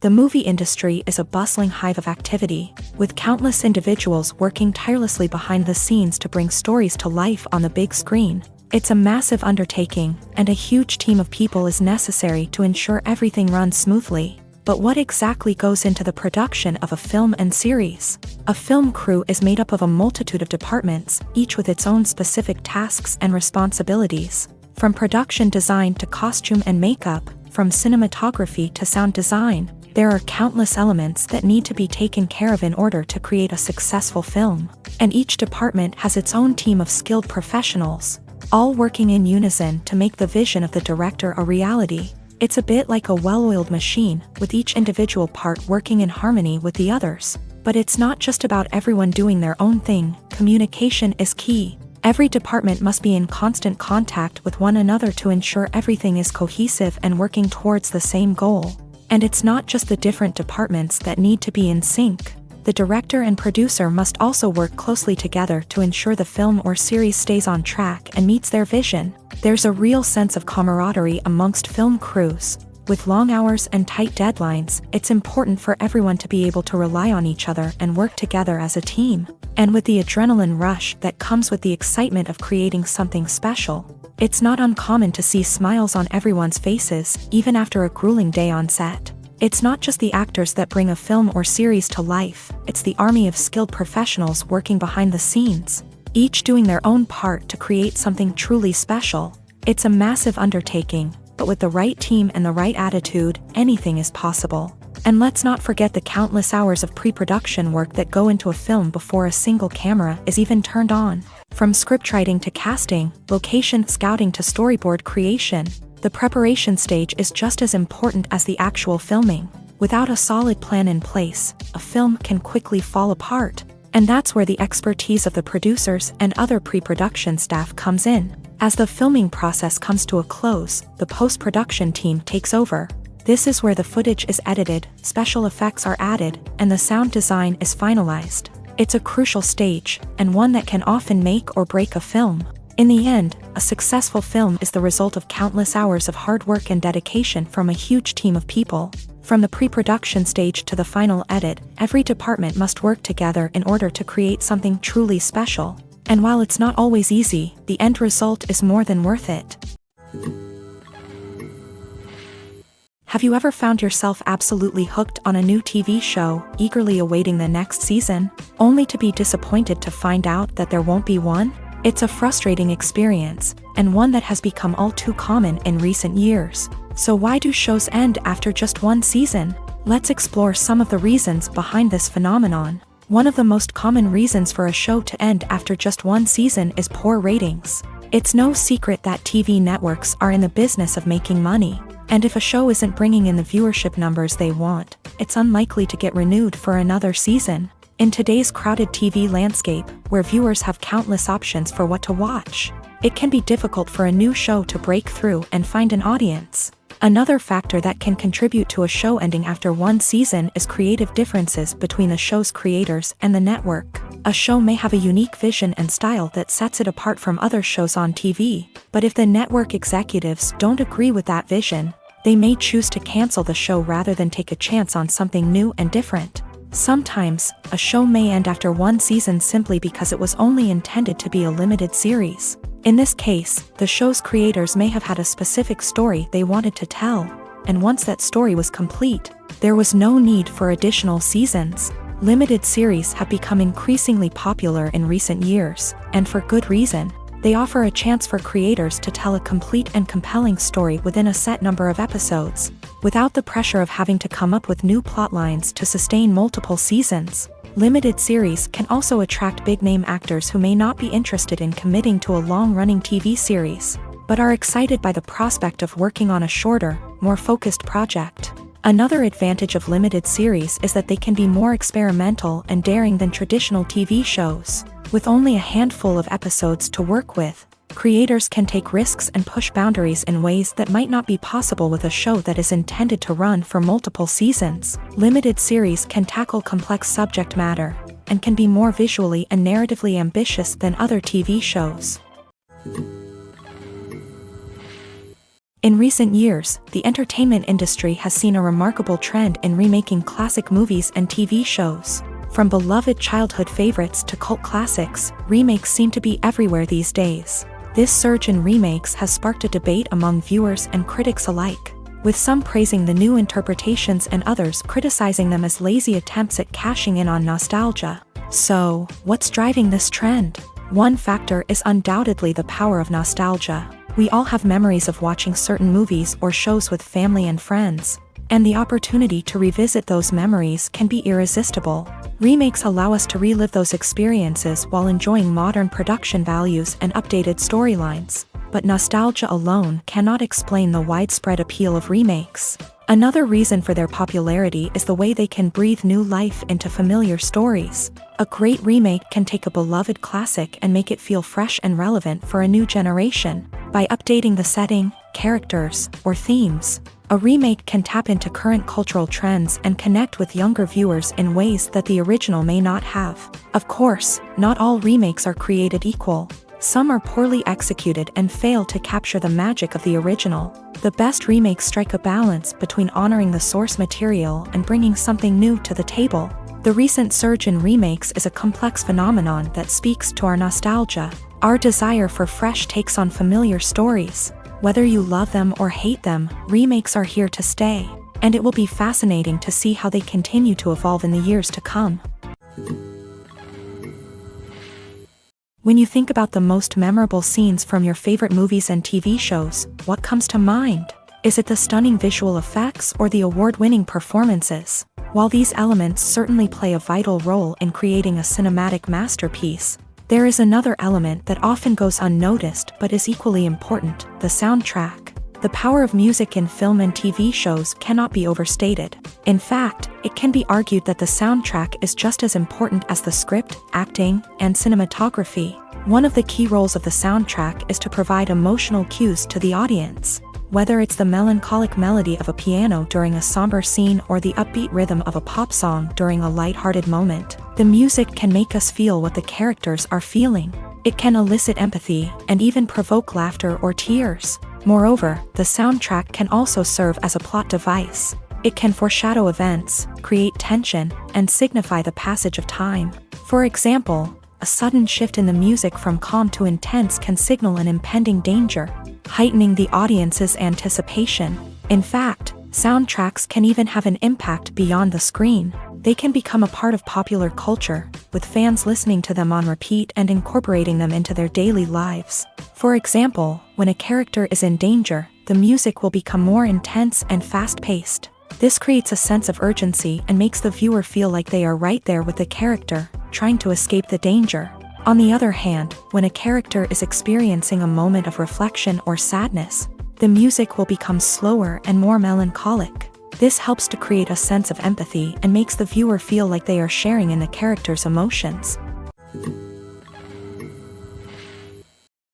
The movie industry is a bustling hive of activity, with countless individuals working tirelessly behind the scenes to bring stories to life on the big screen. It's a massive undertaking, and a huge team of people is necessary to ensure everything runs smoothly. But what exactly goes into the production of a film and series? A film crew is made up of a multitude of departments, each with its own specific tasks and responsibilities. From production design to costume and makeup, from cinematography to sound design, there are countless elements that need to be taken care of in order to create a successful film. And each department has its own team of skilled professionals, all working in unison to make the vision of the director a reality. It's a bit like a well-oiled machine, with each individual part working in harmony with the others. But it's not just about everyone doing their own thing. Communication is key. Every department must be in constant contact with one another to ensure everything is cohesive and working towards the same goal. And it's not just the different departments that need to be in sync. The director and producer must also work closely together to ensure the film or series stays on track and meets their vision. There's a real sense of camaraderie amongst film crews. With long hours and tight deadlines, it's important for everyone to be able to rely on each other and work together as a team. And with the adrenaline rush that comes with the excitement of creating something special, it's not uncommon to see smiles on everyone's faces, even after a grueling day on set. It's not just the actors that bring a film or series to life, it's the army of skilled professionals working behind the scenes, each doing their own part to create something truly special. It's a massive undertaking, but with the right team and the right attitude, anything is possible. And let's not forget the countless hours of pre-production work that go into a film before a single camera is even turned on. From scriptwriting to casting, location scouting to storyboard creation, the preparation stage is just as important as the actual filming. Without a solid plan in place, a film can quickly fall apart. And that's where the expertise of the producers and other pre-production staff comes in. As the filming process comes to a close, the post-production team takes over. This is where the footage is edited, special effects are added, and the sound design is finalized. It's a crucial stage, and one that can often make or break a film. In the end, a successful film is the result of countless hours of hard work and dedication from a huge team of people. From the pre-production stage to the final edit, every department must work together in order to create something truly special. And while it's not always easy, the end result is more than worth it. Have you ever found yourself absolutely hooked on a new TV show, eagerly awaiting the next season, only to be disappointed to find out that there won't be one? It's a frustrating experience, and one that has become all too common in recent years. So why do shows end after just one season? Let's explore some of the reasons behind this phenomenon. One of the most common reasons for a show to end after just one season is poor ratings. It's no secret that TV networks are in the business of making money. And if a show isn't bringing in the viewership numbers they want, it's unlikely to get renewed for another season. In today's crowded TV landscape, where viewers have countless options for what to watch, it can be difficult for a new show to break through and find an audience. Another factor that can contribute to a show ending after one season is creative differences between the show's creators and the network. A show may have a unique vision and style that sets it apart from other shows on TV, but if the network executives don't agree with that vision, they may choose to cancel the show rather than take a chance on something new and different. Sometimes, a show may end after one season simply because it was only intended to be a limited series. In this case, the show's creators may have had a specific story they wanted to tell, and once that story was complete, there was no need for additional seasons. Limited series have become increasingly popular in recent years, and for good reason. They offer a chance for creators to tell a complete and compelling story within a set number of episodes, without the pressure of having to come up with new plotlines to sustain multiple seasons. Limited series can also attract big-name actors who may not be interested in committing to a long-running TV series, but are excited by the prospect of working on a shorter, more focused project. Another advantage of limited series is that they can be more experimental and daring than traditional TV shows. With only a handful of episodes to work with, creators can take risks and push boundaries in ways that might not be possible with a show that is intended to run for multiple seasons. Limited series can tackle complex subject matter, and can be more visually and narratively ambitious than other TV shows. In recent years, the entertainment industry has seen a remarkable trend in remaking classic movies and TV shows. From beloved childhood favorites to cult classics, remakes seem to be everywhere these days. This surge in remakes has sparked a debate among viewers and critics alike, with some praising the new interpretations and others criticizing them as lazy attempts at cashing in on nostalgia. So, what's driving this trend? One factor is undoubtedly the power of nostalgia. We all have memories of watching certain movies or shows with family and friends, and the opportunity to revisit those memories can be irresistible. Remakes allow us to relive those experiences while enjoying modern production values and updated storylines, but nostalgia alone cannot explain the widespread appeal of remakes. Another reason for their popularity is the way they can breathe new life into familiar stories. A great remake can take a beloved classic and make it feel fresh and relevant for a new generation. By updating the setting, characters, or themes, a remake can tap into current cultural trends and connect with younger viewers in ways that the original may not have. Of course, not all remakes are created equal. Some are poorly executed and fail to capture the magic of the original. The best remakes strike a balance between honoring the source material and bringing something new to the table. The recent surge in remakes is a complex phenomenon that speaks to our nostalgia, our desire for fresh takes on familiar stories. Whether you love them or hate them, remakes are here to stay, and it will be fascinating to see how they continue to evolve in the years to come. When you think about the most memorable scenes from your favorite movies and TV shows, what comes to mind? Is it the stunning visual effects or the award-winning performances? While these elements certainly play a vital role in creating a cinematic masterpiece, there is another element that often goes unnoticed but is equally important: the soundtrack. The power of music in film and TV shows cannot be overstated. In fact, it can be argued that the soundtrack is just as important as the script, acting, and cinematography. One of the key roles of the soundtrack is to provide emotional cues to the audience. Whether it's the melancholic melody of a piano during a somber scene or the upbeat rhythm of a pop song during a light-hearted moment, the music can make us feel what the characters are feeling. It can elicit empathy and even provoke laughter or tears. Moreover, the soundtrack can also serve as a plot device. It can foreshadow events, create tension, and signify the passage of time. For example, a sudden shift in the music from calm to intense can signal an impending danger, heightening the audience's anticipation. In fact, soundtracks can even have an impact beyond the screen. They can become a part of popular culture, with fans listening to them on repeat and incorporating them into their daily lives. For example, when a character is in danger, the music will become more intense and fast-paced. This creates a sense of urgency and makes the viewer feel like they are right there with the character, trying to escape the danger. On the other hand, when a character is experiencing a moment of reflection or sadness, The music will become slower and more melancholic. This helps to create a sense of empathy and makes the viewer feel like they are sharing in the character's emotions.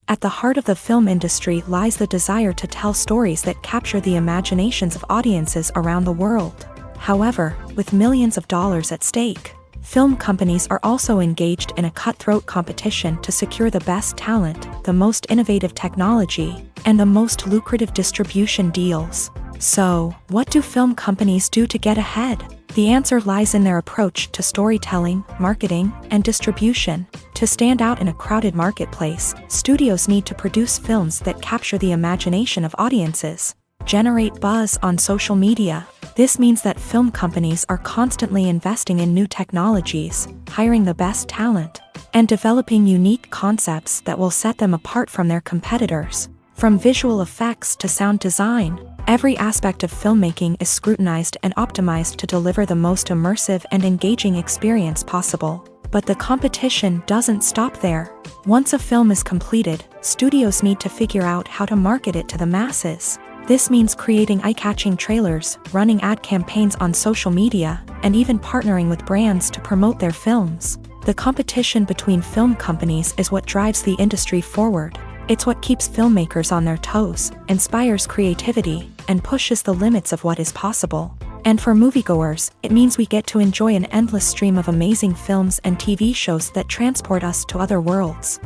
At the heart of the film industry lies the desire to tell stories that capture the imaginations of audiences around the world. However, with millions of dollars at stake, film companies are also engaged in a cutthroat competition to secure the best talent, the most innovative technology, and the most lucrative distribution deals. So, what do film companies do to get ahead? The answer lies in their approach to storytelling, marketing, and distribution. To stand out in a crowded marketplace, studios need to produce films that capture the imagination of audiences, generate buzz on social media. This means that film companies are constantly investing in new technologies, hiring the best talent, and developing unique concepts that will set them apart from their competitors. From visual effects to sound design, every aspect of filmmaking is scrutinized and optimized to deliver the most immersive and engaging experience possible. But the competition doesn't stop there. Once a film is completed, studios need to figure out how to market it to the masses. This means creating eye-catching trailers, running ad campaigns on social media, and even partnering with brands to promote their films. The competition between film companies is what drives the industry forward. It's what keeps filmmakers on their toes, inspires creativity, and pushes the limits of what is possible. And for moviegoers, it means we get to enjoy an endless stream of amazing films and TV shows that transport us to other worlds.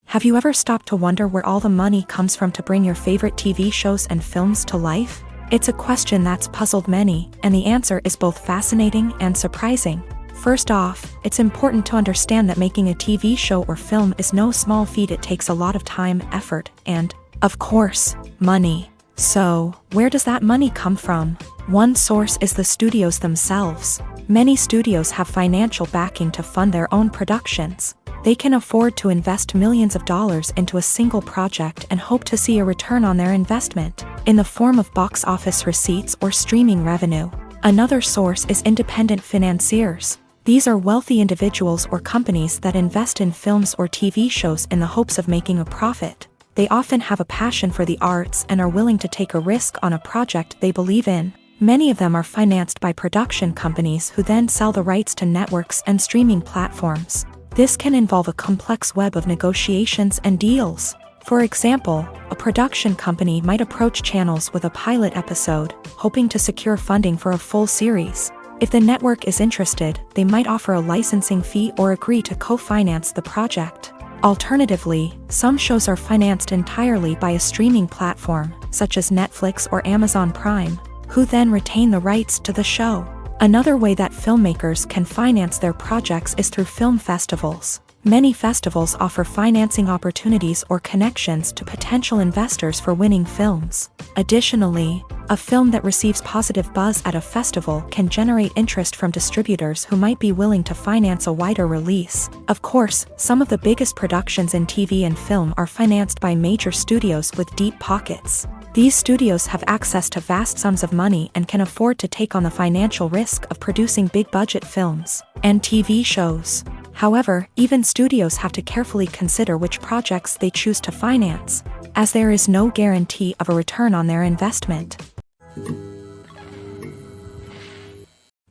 Have you ever stopped to wonder where all the money comes from to bring your favorite TV shows and films to life? It's a question that's puzzled many, and the answer is both fascinating and surprising. First off, it's important to understand that making a TV show or film is no small feat. It takes a lot of time, effort, and, of course, money. So, where does that money come from? One source is the studios themselves. Many studios have financial backing to fund their own productions. They can afford to invest millions of dollars into a single project and hope to see a return on their investment, in the form of box office receipts or streaming revenue. Another source is independent financiers. These are wealthy individuals or companies that invest in films or TV shows in the hopes of making a profit. They often have a passion for the arts and are willing to take a risk on a project they believe in. Many of them are financed by production companies who then sell the rights to networks and streaming platforms. This can involve a complex web of negotiations and deals. For example, a production company might approach channels with a pilot episode, hoping to secure funding for a full series. If the network is interested, they might offer a licensing fee or agree to co-finance the project. Alternatively, some shows are financed entirely by a streaming platform, such as Netflix or Amazon Prime, who then retain the rights to the show. Another way that filmmakers can finance their projects is through film festivals. Many festivals offer financing opportunities or connections to potential investors for winning films. Additionally, a film that receives positive buzz at a festival can generate interest from distributors who might be willing to finance a wider release. Of course, some of the biggest productions in TV and film are financed by major studios with deep pockets. These studios have access to vast sums of money and can afford to take on the financial risk of producing big-budget films and TV shows. However, even studios have to carefully consider which projects they choose to finance, as there is no guarantee of a return on their investment.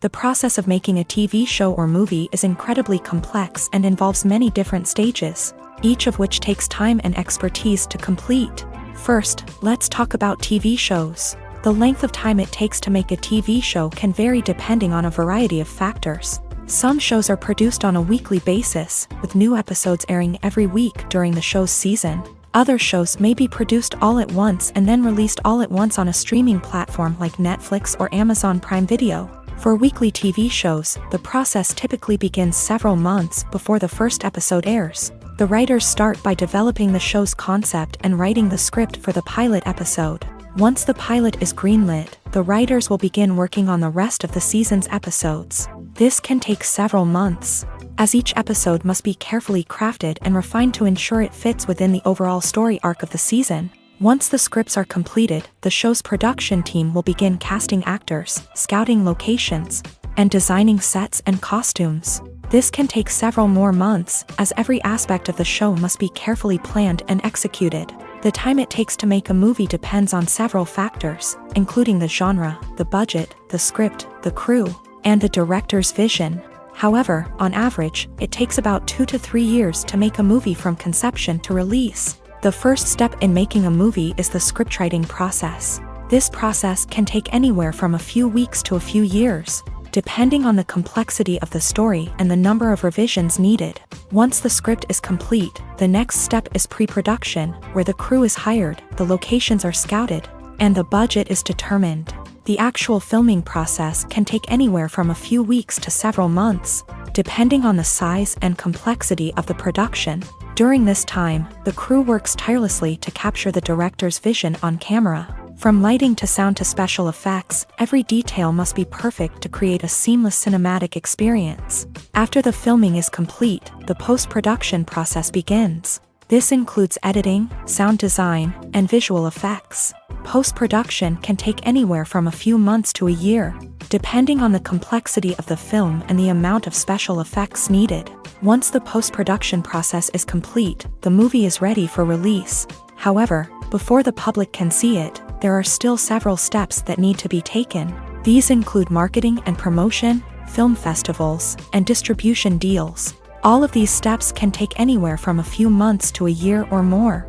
The process of making a TV show or movie is incredibly complex and involves many different stages, each of which takes time and expertise to complete. First, let's talk about TV shows. The length of time it takes to make a TV show can vary depending on a variety of factors. Some shows are produced on a weekly basis, with new episodes airing every week during the show's season. Other shows may be produced all at once and then released all at once on a streaming platform like Netflix or Amazon Prime Video. For weekly TV shows, the process typically begins several months before the first episode airs. The writers start by developing the show's concept and writing the script for the pilot episode. Once the pilot is greenlit, the writers will begin working on the rest of the season's episodes. This can take several months, as each episode must be carefully crafted and refined to ensure it fits within the overall story arc of the season. Once the scripts are completed, the show's production team will begin casting actors, scouting locations, and designing sets and costumes. This can take several more months, as every aspect of the show must be carefully planned and executed. The time it takes to make a movie depends on several factors, including the genre, the budget, the script, the crew, and the director's vision. However, on average, it takes about 2 to 3 years to make a movie from conception to release. The first step in making a movie is the scriptwriting process. This process can take anywhere from a few weeks to a few years, depending on the complexity of the story and the number of revisions needed. Once the script is complete, the next step is pre-production, where the crew is hired, the locations are scouted, and the budget is determined. The actual filming process can take anywhere from a few weeks to several months, depending on the size and complexity of the production. During this time, the crew works tirelessly to capture the director's vision on camera. From lighting to sound to special effects, every detail must be perfect to create a seamless cinematic experience. After the filming is complete, the post-production process begins. This includes editing, sound design, and visual effects. Post-production can take anywhere from a few months to a year, depending on the complexity of the film and the amount of special effects needed. Once the post-production process is complete, the movie is ready for release. However, before the public can see it, there are still several steps that need to be taken. These include marketing and promotion, film festivals, and distribution deals. All of these steps can take anywhere from a few months to a year or more.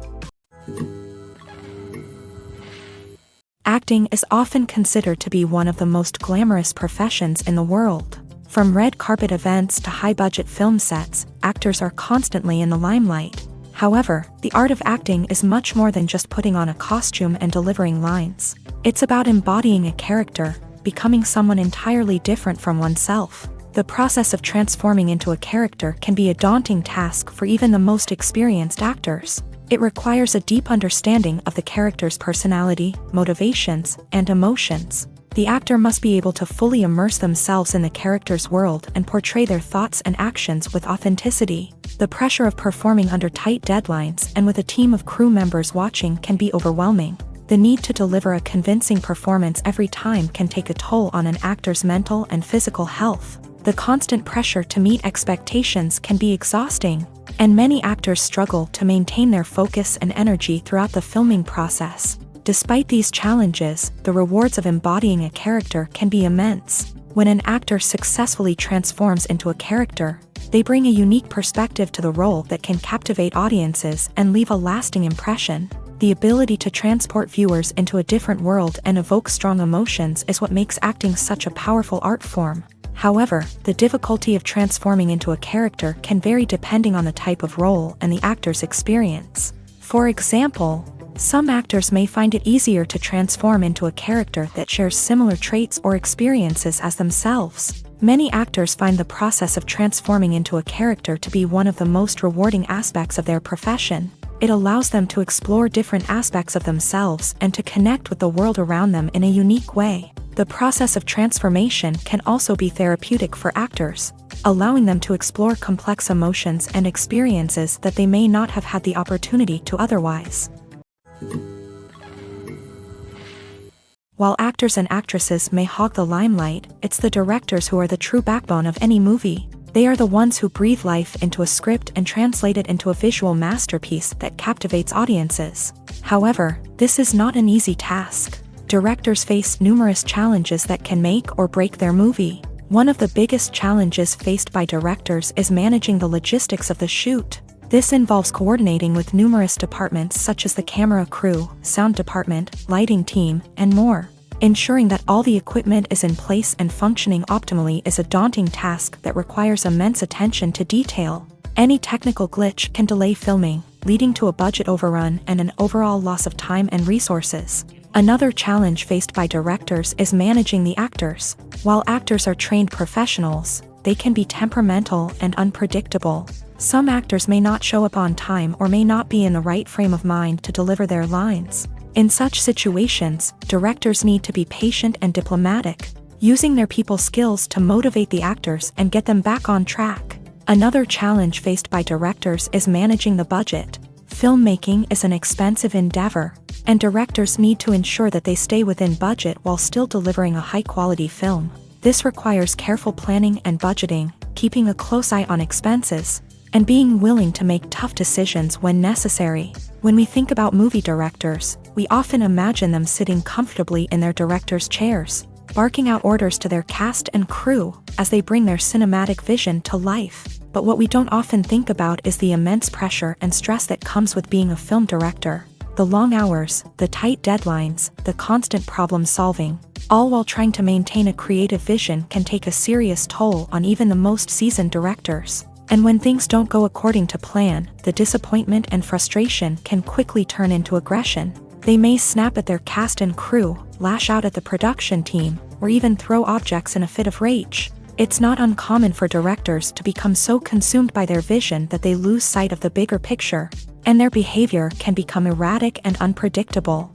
Acting is often considered to be one of the most glamorous professions in the world. From red carpet events to high-budget film sets, actors are constantly in the limelight. However, the art of acting is much more than just putting on a costume and delivering lines. It's about embodying a character, becoming someone entirely different from oneself. The process of transforming into a character can be a daunting task for even the most experienced actors. It requires a deep understanding of the character's personality, motivations, and emotions. The actor must be able to fully immerse themselves in the character's world and portray their thoughts and actions with authenticity. The pressure of performing under tight deadlines and with a team of crew members watching can be overwhelming. The need to deliver a convincing performance every time can take a toll on an actor's mental and physical health. The constant pressure to meet expectations can be exhausting, and many actors struggle to maintain their focus and energy throughout the filming process. Despite these challenges, the rewards of embodying a character can be immense. When an actor successfully transforms into a character, they bring a unique perspective to the role that can captivate audiences and leave a lasting impression. The ability to transport viewers into a different world and evoke strong emotions is what makes acting such a powerful art form. However, the difficulty of transforming into a character can vary depending on the type of role and the actor's experience. For example, some actors may find it easier to transform into a character that shares similar traits or experiences as themselves. Many actors find the process of transforming into a character to be one of the most rewarding aspects of their profession. It allows them to explore different aspects of themselves and to connect with the world around them in a unique way. The process of transformation can also be therapeutic for actors, allowing them to explore complex emotions and experiences that they may not have had the opportunity to otherwise. While actors and actresses may hog the limelight, it's the directors who are the true backbone of any movie. They are the ones who breathe life into a script and translate it into a visual masterpiece that captivates audiences. However, this is not an easy task. Directors face numerous challenges that can make or break their movie. One of the biggest challenges faced by directors is managing the logistics of the shoot. This involves coordinating with numerous departments such as the camera crew, sound department, lighting team, and more. Ensuring that all the equipment is in place and functioning optimally is a daunting task that requires immense attention to detail. Any technical glitch can delay filming, leading to a budget overrun and an overall loss of time and resources. Another challenge faced by directors is managing the actors. While actors are trained professionals, they can be temperamental and unpredictable. Some actors may not show up on time or may not be in the right frame of mind to deliver their lines. In such situations, directors need to be patient and diplomatic, using their people skills to motivate the actors and get them back on track. Another challenge faced by directors is managing the budget. Filmmaking is an expensive endeavor, and directors need to ensure that they stay within budget while still delivering a high-quality film. This requires careful planning and budgeting, keeping a close eye on expenses, and being willing to make tough decisions when necessary. When we think about movie directors, we often imagine them sitting comfortably in their director's chairs, barking out orders to their cast and crew as they bring their cinematic vision to life. But what we don't often think about is the immense pressure and stress that comes with being a film director. The long hours, the tight deadlines, the constant problem solving, all while trying to maintain a creative vision can take a serious toll on even the most seasoned directors. And when things don't go according to plan, the disappointment and frustration can quickly turn into aggression. They may snap at their cast and crew, lash out at the production team, or even throw objects in a fit of rage. It's not uncommon for directors to become so consumed by their vision that they lose sight of the bigger picture, and their behavior can become erratic and unpredictable.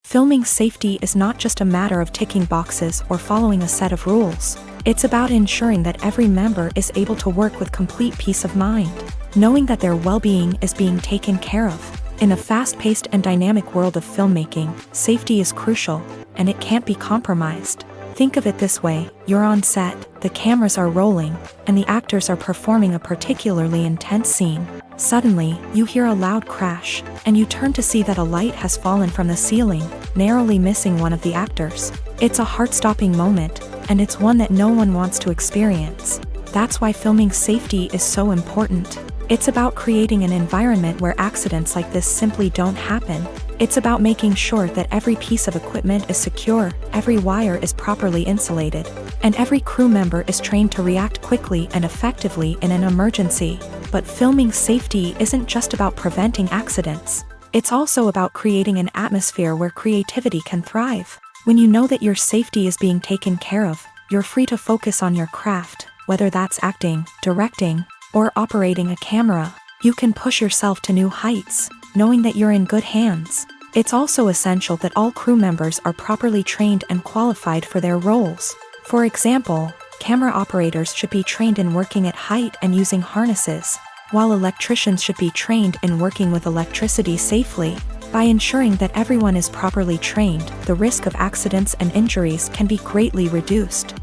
Filming safety is not just a matter of ticking boxes or following a set of rules. It's about ensuring that every member is able to work with complete peace of mind, knowing that their well-being is being taken care of. In the fast-paced and dynamic world of filmmaking, safety is crucial, and it can't be compromised. Think of it this way: you're on set, the cameras are rolling, and the actors are performing a particularly intense scene. Suddenly, you hear a loud crash, and you turn to see that a light has fallen from the ceiling, narrowly missing one of the actors. It's a heart-stopping moment, and it's one that no one wants to experience. That's why filming safety is so important. It's about creating an environment where accidents like this simply don't happen. It's about making sure that every piece of equipment is secure, every wire is properly insulated, and every crew member is trained to react quickly and effectively in an emergency. But filming safety isn't just about preventing accidents. It's also about creating an atmosphere where creativity can thrive. When you know that your safety is being taken care of, you're free to focus on your craft, whether that's acting, directing, or operating a camera. You can push yourself to new heights, knowing that you're in good hands. It's also essential that all crew members are properly trained and qualified for their roles. For example, camera operators should be trained in working at height and using harnesses, while electricians should be trained in working with electricity safely. By ensuring that everyone is properly trained, the risk of accidents and injuries can be greatly reduced.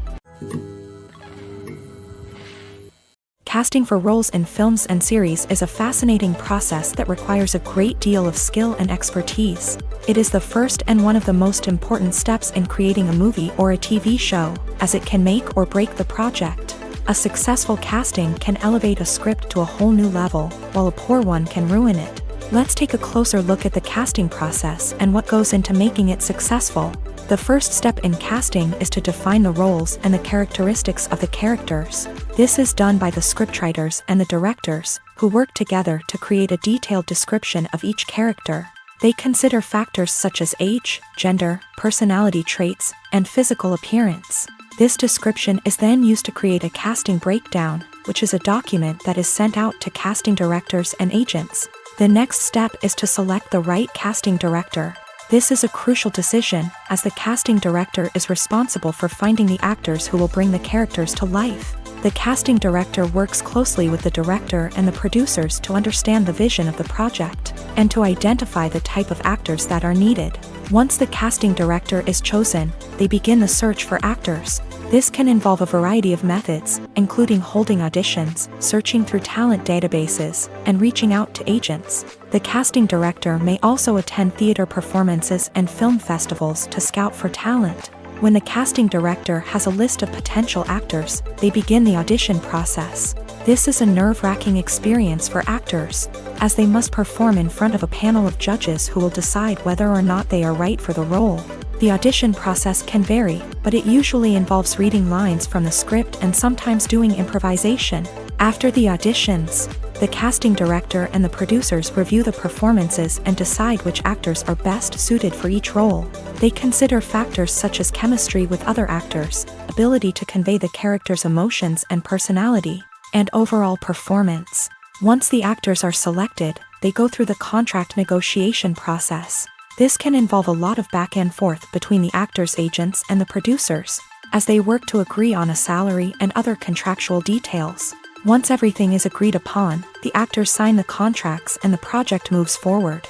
Casting for roles in films and series is a fascinating process that requires a great deal of skill and expertise. It is the first and one of the most important steps in creating a movie or a TV show, as it can make or break the project. A successful casting can elevate a script to a whole new level, while a poor one can ruin it. Let's take a closer look at the casting process and what goes into making it successful. The first step in casting is to define the roles and the characteristics of the characters. This is done by the scriptwriters and the directors, who work together to create a detailed description of each character. They consider factors such as age, gender, personality traits, and physical appearance. This description is then used to create a casting breakdown, which is a document that is sent out to casting directors and agents. The next step is to select the right casting director. This is a crucial decision, as the casting director is responsible for finding the actors who will bring the characters to life. The casting director works closely with the director and the producers to understand the vision of the project, and to identify the type of actors that are needed. Once the casting director is chosen, they begin the search for actors. This can involve a variety of methods, including holding auditions, searching through talent databases, and reaching out to agents. The casting director may also attend theater performances and film festivals to scout for talent. When the casting director has a list of potential actors, they begin the audition process. This is a nerve-wracking experience for actors, as they must perform in front of a panel of judges who will decide whether or not they are right for the role. The audition process can vary, but it usually involves reading lines from the script and sometimes doing improvisation. After the auditions, the casting director and the producers review the performances and decide which actors are best suited for each role. They consider factors such as chemistry with other actors, ability to convey the character's emotions and personality, and overall performance. Once the actors are selected, they go through the contract negotiation process. This can involve a lot of back and forth between the actors' agents and the producers, as they work to agree on a salary and other contractual details. Once everything is agreed upon, the actors sign the contracts and the project moves forward.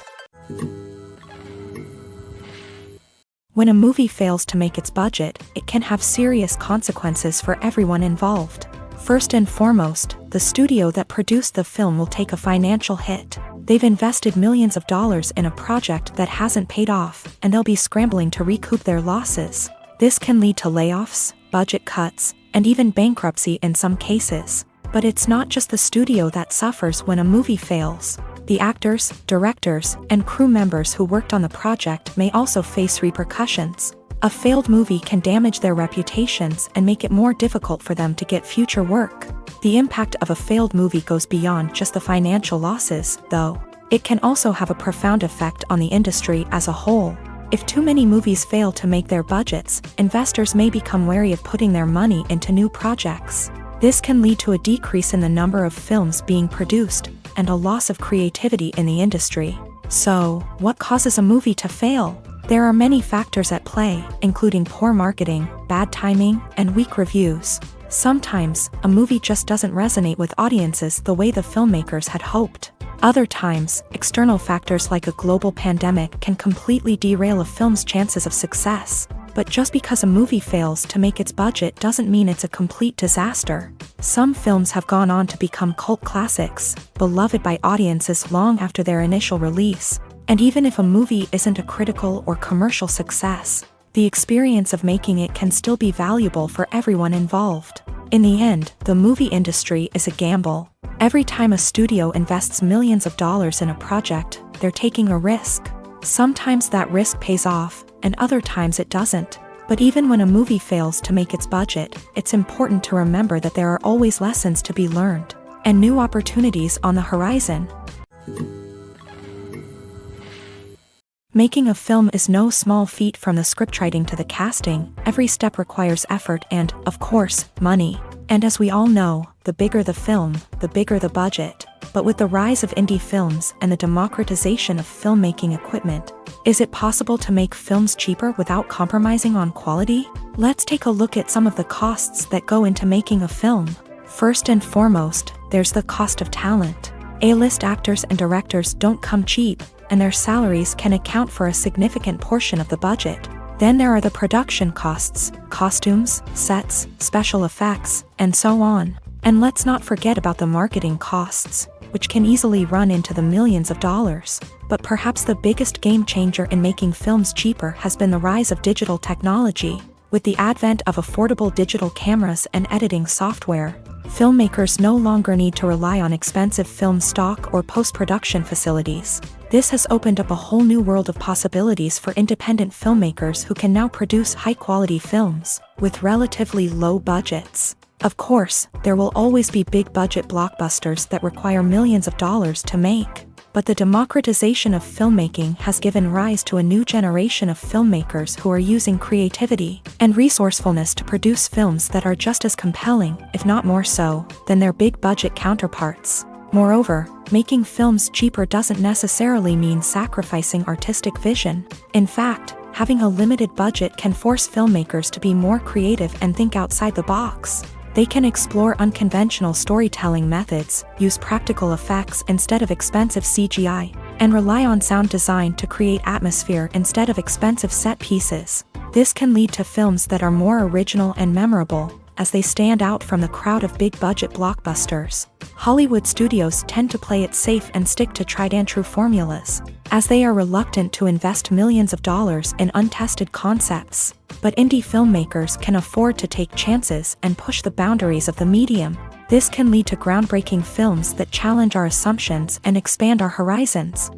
When a movie fails to make its budget, it can have serious consequences for everyone involved. First and foremost, the studio that produced the film will take a financial hit. They've invested millions of dollars in a project that hasn't paid off, and they'll be scrambling to recoup their losses. This can lead to layoffs, budget cuts, and even bankruptcy in some cases. But it's not just the studio that suffers when a movie fails. The actors, directors, and crew members who worked on the project may also face repercussions. A failed movie can damage their reputations and make it more difficult for them to get future work. The impact of a failed movie goes beyond just the financial losses, though. It can also have a profound effect on the industry as a whole. If too many movies fail to make their budgets, investors may become wary of putting their money into new projects. This can lead to a decrease in the number of films being produced, and a loss of creativity in the industry. So, what causes a movie to fail? There are many factors at play, including poor marketing, bad timing, and weak reviews. Sometimes, a movie just doesn't resonate with audiences the way the filmmakers had hoped. Other times, external factors like a global pandemic can completely derail a film's chances of success. But just because a movie fails to make its budget doesn't mean it's a complete disaster. Some films have gone on to become cult classics, beloved by audiences long after their initial release. And even if a movie isn't a critical or commercial success, the experience of making it can still be valuable for everyone involved. In the end, the movie industry is a gamble. Every time a studio invests millions of dollars in a project, they're taking a risk. Sometimes that risk pays off, and other times it doesn't. But even when a movie fails to make its budget, it's important to remember that there are always lessons to be learned, and new opportunities on the horizon. Making a film is no small feat. From the scriptwriting to the casting, every step requires effort and, of course, money. And as we all know, the bigger the film, the bigger the budget. But with the rise of indie films and the democratization of filmmaking equipment, is it possible to make films cheaper without compromising on quality? Let's take a look at some of the costs that go into making a film. First and foremost, there's the cost of talent. A-list actors and directors don't come cheap, and their salaries can account for a significant portion of the budget. Then there are the production costs, costumes, sets, special effects, and so on. And let's not forget about the marketing costs, which can easily run into the millions of dollars. But perhaps the biggest game changer in making films cheaper has been the rise of digital technology. With the advent of affordable digital cameras and editing software, filmmakers no longer need to rely on expensive film stock or post-production facilities. This has opened up a whole new world of possibilities for independent filmmakers who can now produce high-quality films with relatively low budgets. Of course, there will always be big-budget blockbusters that require millions of dollars to make. But the democratization of filmmaking has given rise to a new generation of filmmakers who are using creativity and resourcefulness to produce films that are just as compelling, if not more so, than their big-budget counterparts. Moreover, making films cheaper doesn't necessarily mean sacrificing artistic vision. In fact, having a limited budget can force filmmakers to be more creative and think outside the box. They can explore unconventional storytelling methods, use practical effects instead of expensive CGI, and rely on sound design to create atmosphere instead of expensive set pieces. This can lead to films that are more original and memorable, as they stand out from the crowd of big-budget blockbusters. Hollywood studios tend to play it safe and stick to tried-and-true formulas, as they are reluctant to invest millions of dollars in untested concepts. But indie filmmakers can afford to take chances and push the boundaries of the medium. This can lead to groundbreaking films that challenge our assumptions and expand our horizons.